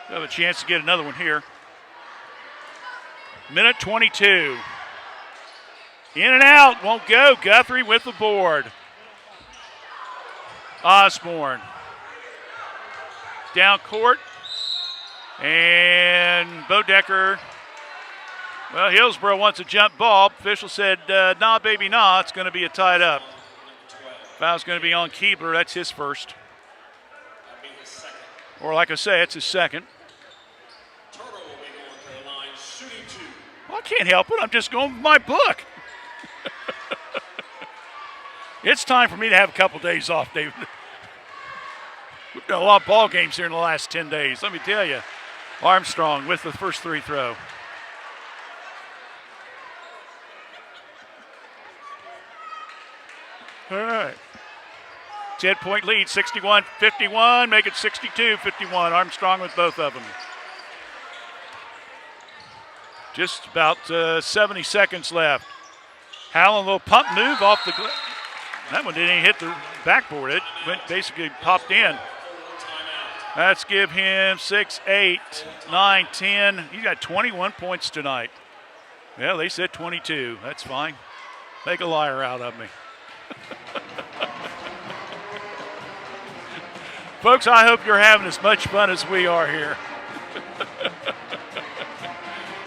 We'll have a chance to get another one here. Minute 22. In and out. Won't go. Guthrie with the board. Osborne. Down court. And Bo Decker. Well, Hillsboro wants a jump ball. Official said, nah, baby, nah. It's going to be a tied up. Foul's going to be on Keebler. That's his first. Or like I say, it's his second. Well, I can't help it. I'm just going with my book. It's time for me to have a couple days off, David. We've got a lot of ball games here in the last 10 days. Let me tell you. Armstrong with the first free throw. All right. 10-point lead, 61-51. Make it 62-51. Armstrong with both of them. Just about 70 seconds left. Howland, a little pump move off the glass. That one didn't even hit the backboard. It went basically popped in. Let's give him 6, 8, 9, 10. He's got 21 points tonight. Well, they said 22. That's fine. Make a liar out of me. Folks, I hope you're having as much fun as we are here.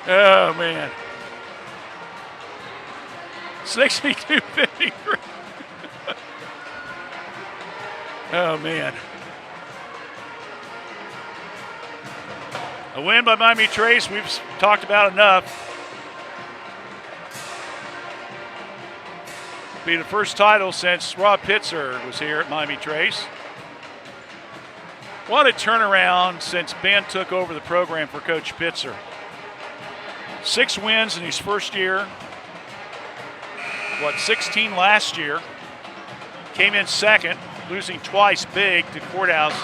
Oh, man. 62-53. Oh, man. A win by Miami Trace, we've talked about enough. Be the first title since Rob Pitzer was here at Miami Trace. What a turnaround since Ben took over the program for Coach Pitzer. 6 wins in his first year. 16 last year. Came in second, losing twice big to Courthouse.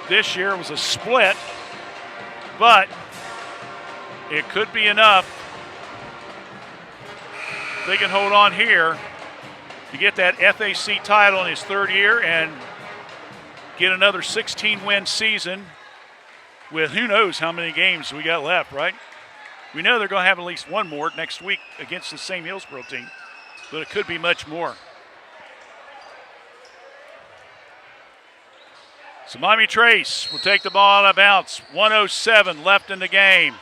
This year was a split, but it could be enough. They can hold on here to get that FAC title in his third year and get another 16-win season with who knows how many games we got left, right? We know they're going to have at least one more next week against the same Hillsboro team, but it could be much more. So Miami Trace will take the ball out of bounds. 1:07 left in the game.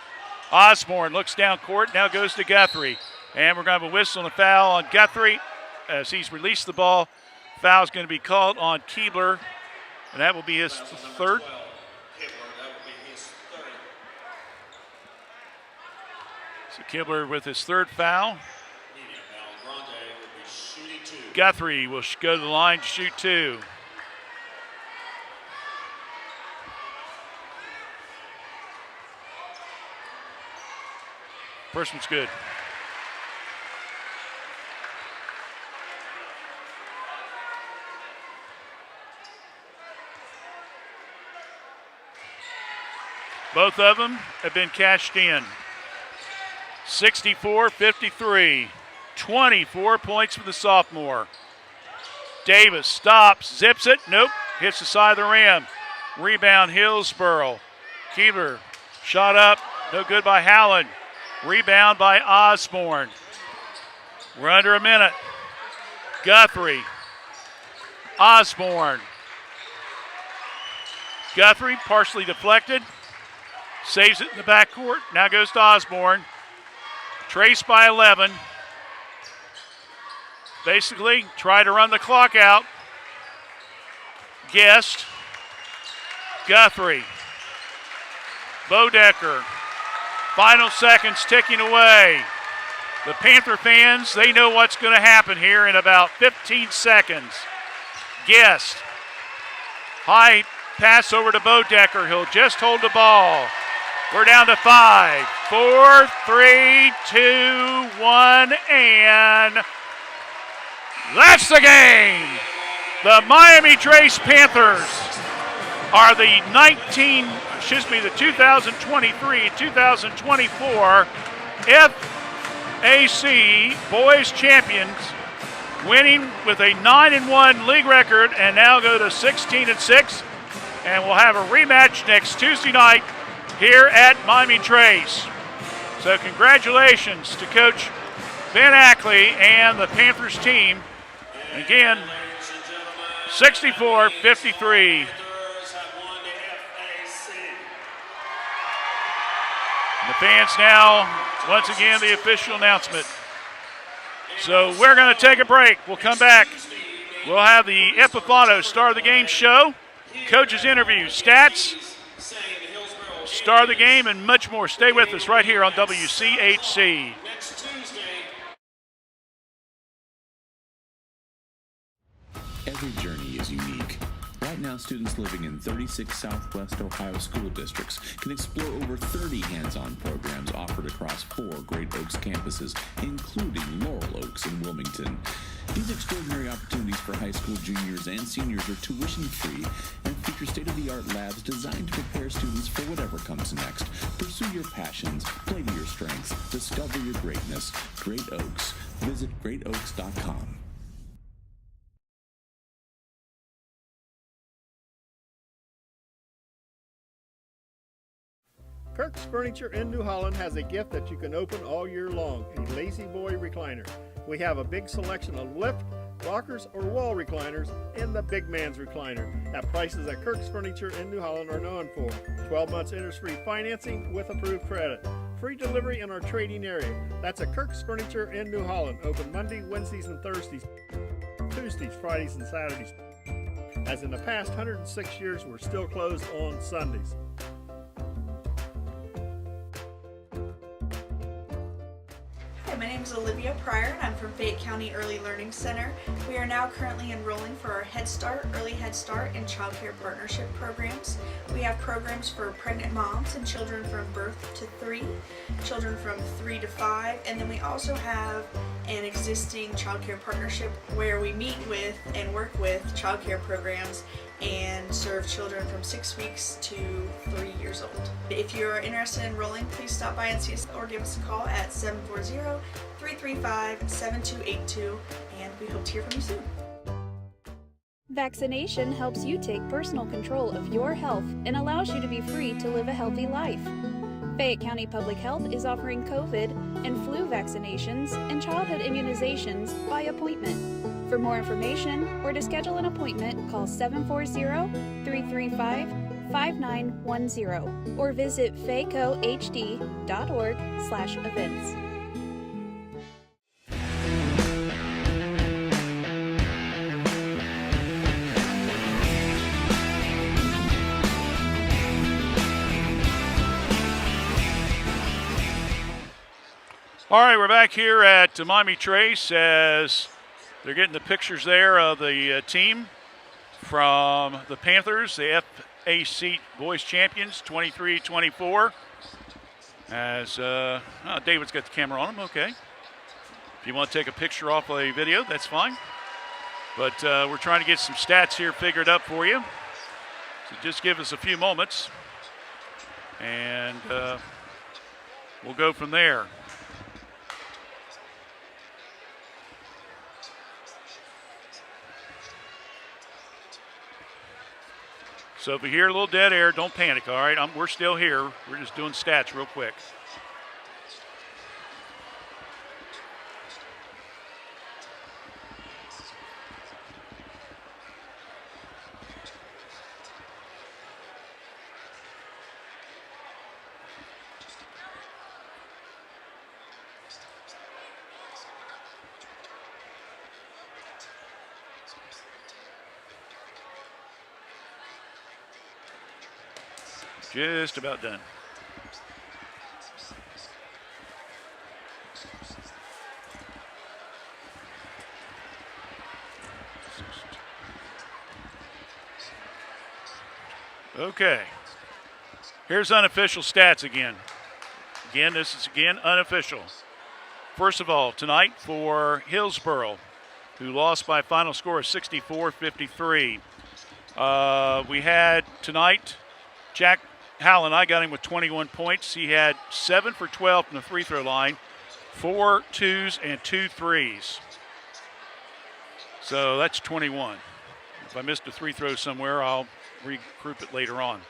Osborne looks down court, now goes to Guthrie. And we're going to have a whistle and a foul on Guthrie as he's released the ball. Foul's going to be called on Keebler, and that will be his third. So Keebler with his third foul. Guthrie will go to the line to shoot two. First one's good. Both of them have been cashed in. 64-53. 24 points for the sophomore. Davis stops, zips it. Nope. Hits the side of the rim. Rebound Hillsboro. Keebler shot up. No good by Howland. Rebound by Osborne. We're under a minute. Guthrie. Osborne. Guthrie partially deflected. Saves it in the backcourt. Now goes to Osborne. Trace by 11. Basically, try to run the clock out. Guest. Guthrie. Bodecker. Final seconds ticking away. The Panther fans, they know what's going to happen here in about 15 seconds. Guest. High pass over to Bodecker. He'll just hold the ball. We're down to 5, 4, 3, 2, 1, and that's the game. The Miami Trace Panthers are the 2023-2024 FAC Boys Champions, winning with a 9-1 league record and now go to 16-6. And we'll have a rematch next Tuesday night here at Miami Trace. So congratulations to Coach Ben Ackley and the Panthers team. Again, 64-53. The fans now, once again, the official announcement. So we're going to take a break. We'll come back. We'll have the Epifano Star of the Game show, coaches interview, stats, Star of the Game, and much more. Stay with us right here on WCHC. Every journey is unique. Right now, students living in 36 Southwest Ohio school districts can explore over 30 hands-on programs offered across 4 Great Oaks campuses, including Laurel Oaks and Wilmington. These extraordinary opportunities for high school juniors and seniors are tuition-free and feature state-of-the-art labs designed to prepare students for whatever comes next. Pursue your passions, play to your strengths, discover your greatness. Great Oaks. Visit greatoaks.com. Kirk's Furniture in New Holland has a gift that you can open all year long, a Lazy Boy recliner. We have a big selection of lift, rockers, or wall recliners, and the big man's recliner at prices that Kirk's Furniture in New Holland are known for. 12 months interest-free financing with approved credit. Free delivery in our trading area. That's at Kirk's Furniture in New Holland. Open Monday, Wednesdays, and Thursdays. Tuesdays, Fridays, and Saturdays. As in the past 106 years, we're still closed on Sundays. My name is Olivia Pryor and I'm from Fayette County Early Learning Center. We are now currently enrolling for our Head Start, Early Head Start, and Child Care Partnership programs. We have programs for pregnant moms and children from birth to 3, children from 3 to 5, and then we also have an existing Child Care Partnership where we meet with and work with child care programs and serve children from 6 weeks to 3 years old. If you're interested in enrolling, please stop by and see us or give us a call at 740-335-7282, and we hope to hear from you soon. Vaccination helps you take personal control of your health and allows you to be free to live a healthy life. Fayette County Public Health is offering COVID and flu vaccinations and childhood immunizations by appointment. For more information or to schedule an appointment, call 740-335-5910 or visit fayecohd.org/events. All right, we're back here at Miami Trace as they're getting the pictures there of the team from the Panthers, the FAC Boys Champions, 23-24. As David's got the camera on him, okay. If you want to take a picture off a video, that's fine. But we're trying to get some stats here figured up for you. So just give us a few moments, and we'll go from there. So if you hear a little dead air, don't panic, all right? We're still here. We're just doing stats real quick. Just about done. Okay. Here's unofficial stats again. This is unofficial. First of all, tonight for Hillsboro, who lost by a final score of 64-53. We had tonight Jack Howland, I got him with 21 points. He had 7 for 12 from the free throw line, 4 twos and 2 threes. So that's 21. If I missed a free throw somewhere, I'll regroup it later on.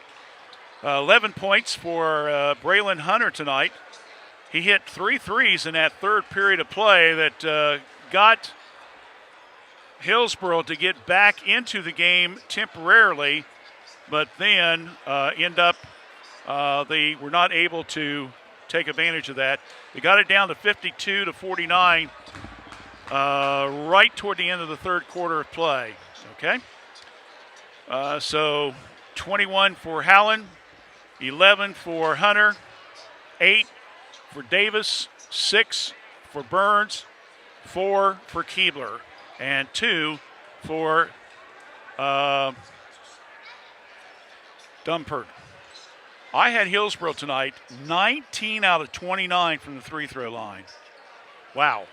11 points for Braylon Hunter tonight. He hit 3 threes in that third period of play that got Hillsboro to get back into the game temporarily, but then they were not able to take advantage of that. They got it down to 52-49 right toward the end of the third quarter of play. Okay? So 21 for Howland, 11 for Hunter, 8 for Davis, 6 for Burns, 4 for Keebler, and 2 for Dumpert. I had Hillsboro tonight, 19 out of 29 from the free throw line. Wow.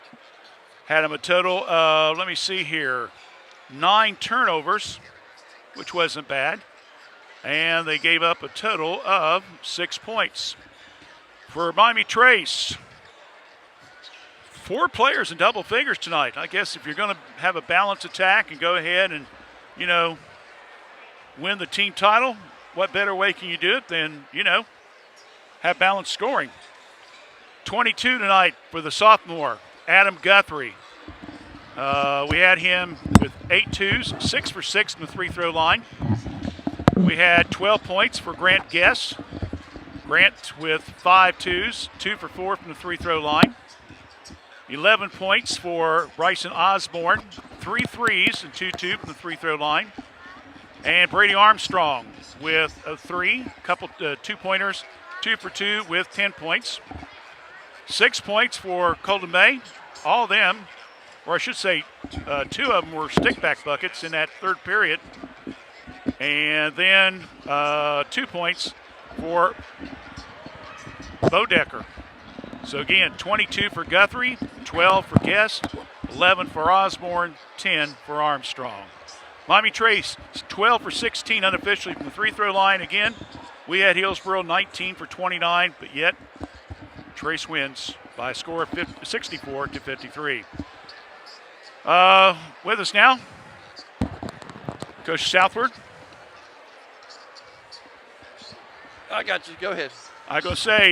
Had them a total of, let me see here, 9 turnovers, which wasn't bad. And they gave up a total of 6 points. For Miami Trace, 4 players in double figures tonight. I guess if you're going to have a balanced attack and go ahead and, win the team title, what better way can you do it than, have balanced scoring? 22 tonight for the sophomore, Adam Guthrie. We had him with 8 twos, 6 for 6 from the free throw line. We had 12 points for Grant Guess. Grant with 5 twos, 2 for 4 from the free throw line. 11 points for Bryson Osborne, 3 threes and 2 from the free throw line. And Brady Armstrong with a 3, couple 2-pointers, 2 for 2 with 10 points. 6 points for Colton May. All of them, or I should say 2 of them were stick-back buckets in that third period. And then 2 points for Bodecker. So again, 22 for Guthrie, 12 for Guest, 11 for Osborne, 10 for Armstrong. Miami Trace 12 for 16 unofficially from the free throw line again. We had Hillsboro 19 for 29, but yet Trace wins by a score of 64 to 53. With us now, Coach Southward. I got you. Go ahead. I go say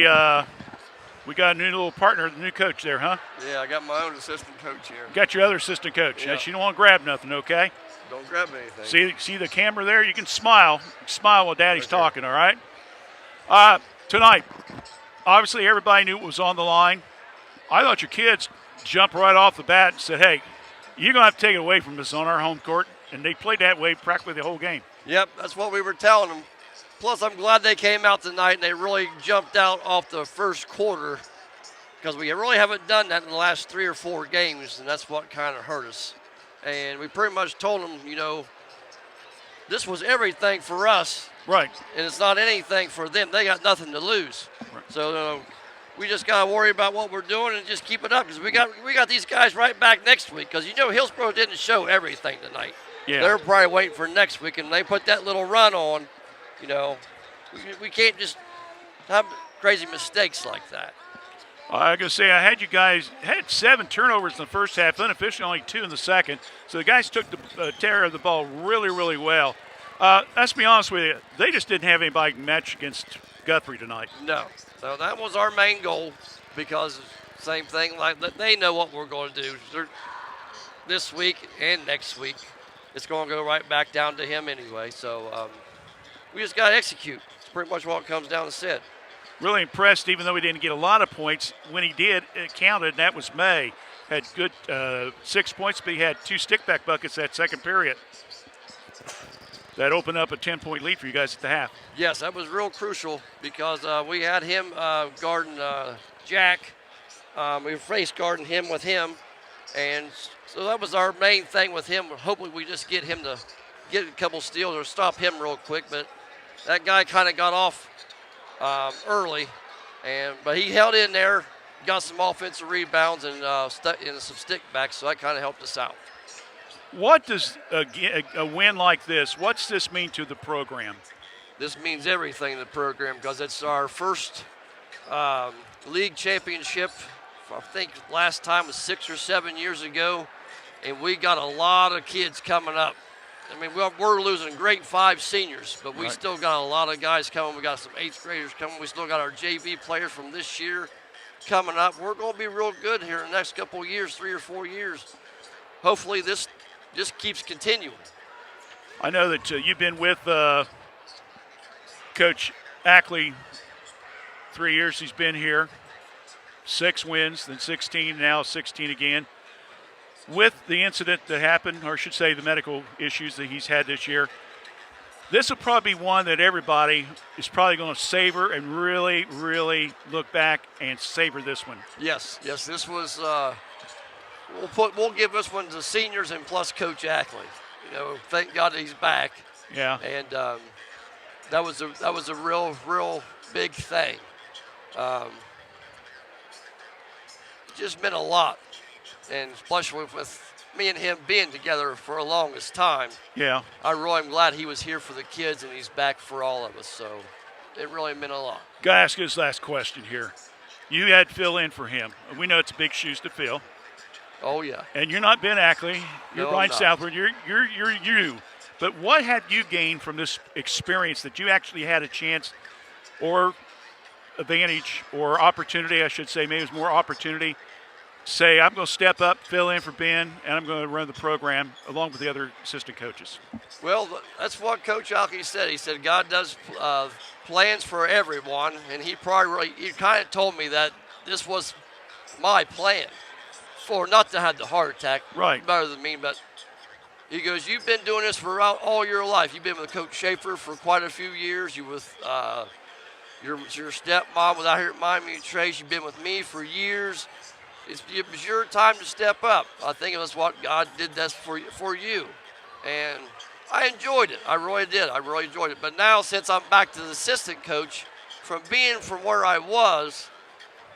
we got a new little partner, the new coach there, huh? Yeah, I got my own assistant coach here. Got your other assistant coach. Yeah. Yes, you don't want to grab nothing, okay? Don't grab anything. See the camera there? You can smile. Smile while Daddy's talking, all right? Tonight, obviously everybody knew what was on the line. I thought your kids jumped right off the bat and said, hey, you're going to have to take it away from us on our home court. And they played that way practically the whole game. Yep, that's what we were telling them. Plus, I'm glad they came out tonight and they really jumped out off the first quarter because we really haven't done that in the last 3 or 4 games, and that's what kind of hurt us. And we pretty much told them, you know, this was everything for us. Right. And it's not anything for them. They got nothing to lose. Right. So we just got to worry about what we're doing and just keep it up because we got these guys right back next week because, you know, Hillsboro didn't show everything tonight. Yeah. They're probably waiting for next week, and they put that little run on. You know, we can't just have crazy mistakes like that. I was going to say, I had you guys had 7 turnovers in the first half, unofficially only 2 in the second. So the guys took the care of the ball really, really well. Let's be honest with you, they just didn't have anybody match against Guthrie tonight. No. So that was our main goal because same thing, like they know what we're going to do. This week and next week. It's going to go right back down to him anyway. So we just got to execute. It's pretty much what it comes down to said. Really impressed, even though he didn't get a lot of points. When he did, it counted, and that was May. Had good 6 points, but he had 2 stick-back buckets that second period. That opened up a 10-point lead for you guys at the half. Yes, that was real crucial because we had him guarding Jack. We were face guarding him with him. And so that was our main thing with him. Hopefully we just get him to get a couple steals or stop him real quick. But that guy kind of got off early. But he held in there, got some offensive rebounds and some stick backs, so that kind of helped us out. What does a win like this, what's this mean to the program? This means everything to the program because it's our first league championship. I think last time was 6 or 7 years ago, and we got a lot of kids coming up. I mean, we're losing grade 5 seniors, but we still got a lot of guys coming. We got some 8th graders coming. We still got our JV players from this year coming up. We're going to be real good here in the next couple of years, 3 or 4 years. Hopefully this just keeps continuing. I know that you've been with Coach Ackley 3 years he's been here. 6 wins, then 16, now 16 again. With the incident that happened, or I should say the medical issues that he's had this year, this will probably be one that everybody is probably going to savor and really, really look back and savor this one. Yes, this was. We'll give this one to seniors and plus Coach Ackley. You know, thank God that he's back. Yeah. And that was a real big thing. Just meant a lot, and especially with me and him being together for the longest time. Yeah. I really am glad he was here for the kids and he's back for all of us. So it really meant a lot. Got to ask this last question here. You had Phil in for him. We know it's big shoes to fill. Oh yeah. And you're not Ben Ackley. You're No, Brian I'm not. Southward. You're you. But what have you gained from this experience that you actually had a chance or advantage or opportunity, I should say, maybe it was more opportunity, say I'm going to step up, fill in for Ben, and I'm going to run the program along with the other assistant coaches? Well, that's what Coach Alke said. He said God does plans for everyone, and he kind of told me that this was my plan for not to have the heart attack. Right. Better than me, but he goes, you've been doing this for all your life. You've been with Coach Schaefer for quite a few years. You with your stepmom was out here at Miami Trace. You've been with me for years. It was your time to step up. I think that's what God did this for you. And I enjoyed it. I really did. I really enjoyed it. But now since I'm back to the assistant coach, from being from where I was,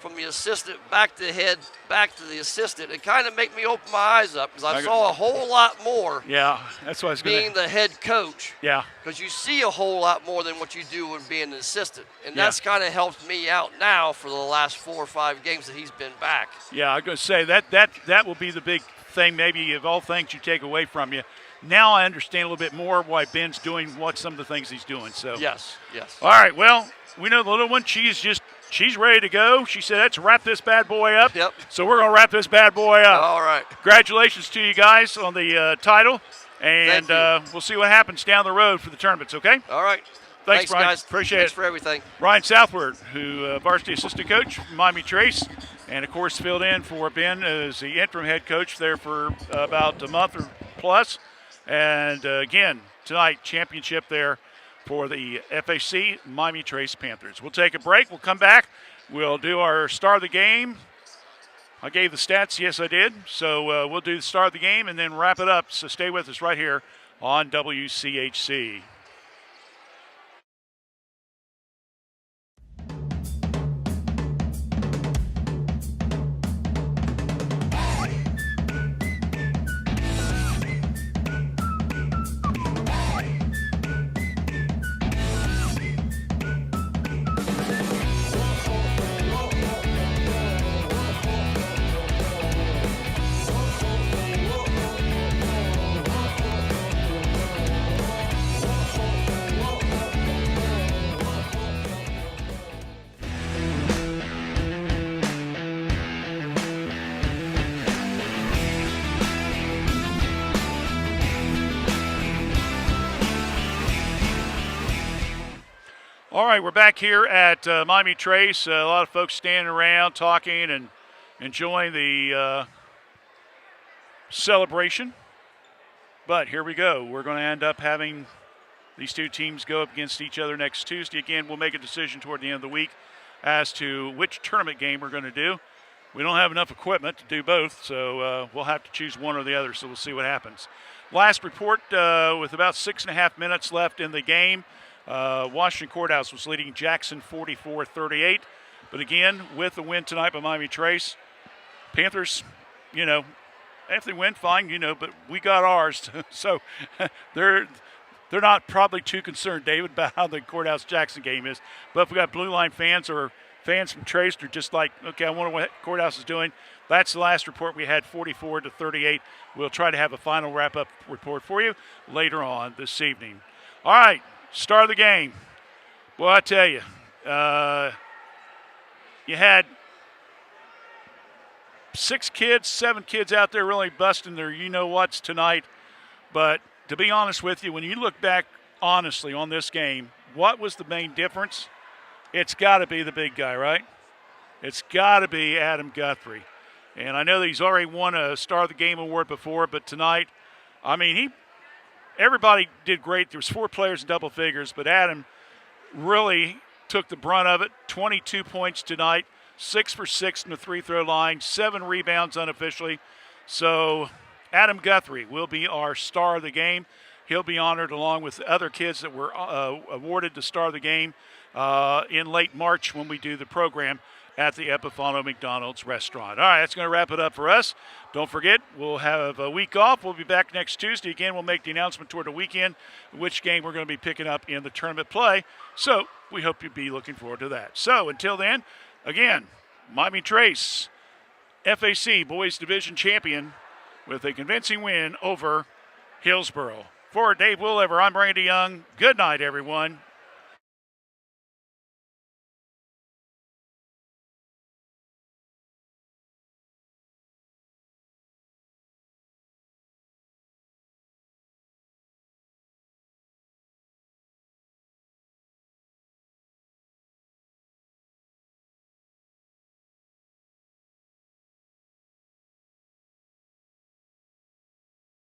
from the assistant back to head, back to the assistant, it kind of made me open my eyes up because I saw a whole lot more. Yeah, that's what I was going to. Being the head coach. Yeah. Because you see a whole lot more than what you do when being an assistant, and that's kind of helped me out now for the last 4 or 5 games that he's been back. Yeah, I'm going to say that will be the big thing, maybe of all things you take away from you. Now I understand a little bit more why Ben's doing some of the things he's doing. So yes. All right, well, we know the little one. She's ready to go. She said, let's wrap this bad boy up. Yep. So we're going to wrap this bad boy up. All right. Congratulations to you guys on the title, and we'll see what happens down the road for the tournaments, okay? All right. Thanks Brian. Guys. Appreciate Thanks it. for everything. Brian Southward, who varsity assistant coach from Miami Trace, and, of course, filled in for Ben as the interim head coach there for about a month or plus. And, again, tonight, championship there for the FAC Miami Trace Panthers. We'll take a break. We'll come back. We'll do our star of the game. I gave the stats. Yes, I did. So we'll do the star of the game and then wrap it up. So stay with us right here on WCHC. All right, we're back here at Miami Trace. A lot of folks standing around talking and enjoying the celebration. But here we go. We're going to end up having these two teams go up against each other next Tuesday. Again, we'll make a decision toward the end of the week as to which tournament game we're going to do. We don't have enough equipment to do both, so we'll have to choose one or the other, so we'll see what happens. Last report, with about 6.5 minutes left in the game, Washington Courthouse was leading Jackson 44-38. But again, with the win tonight by Miami Trace, Panthers, if they win, fine, but we got ours. So they're not probably too concerned, David, about how the Courthouse-Jackson game is. But if we got Blue Line fans or fans from Trace, they're just like, okay, I wonder what Courthouse is doing. That's the last report we had, 44-38. We'll try to have a final wrap-up report for you later on this evening. All right. Start of the game. Well, I tell you, you had 7 kids out there really busting their you-know-whats tonight. But to be honest with you, when you look back honestly on this game, what was the main difference? It's got to be the big guy, right? It's got to be Adam Guthrie. And I know that he's already won a Star of the Game award before, but tonight, everybody did great. There was 4 players in double figures, but Adam really took the brunt of it. 22 points tonight, 6 for 6 in the free-throw line, 7 rebounds unofficially. So Adam Guthrie will be our star of the game. He'll be honored along with the other kids that were awarded the star of the game in late March when we do the program at the Epifano McDonald's restaurant. All right, that's going to wrap it up for us. Don't forget, we'll have a week off. We'll be back next Tuesday. Again, we'll make the announcement toward the weekend, which game we're going to be picking up in the tournament play. So we hope you'll be looking forward to that. So until then, again, Miami Trace, FAC Boys Division Champion with a convincing win over Hillsboro. For Dave Willever, I'm Randy Young. Good night, everyone.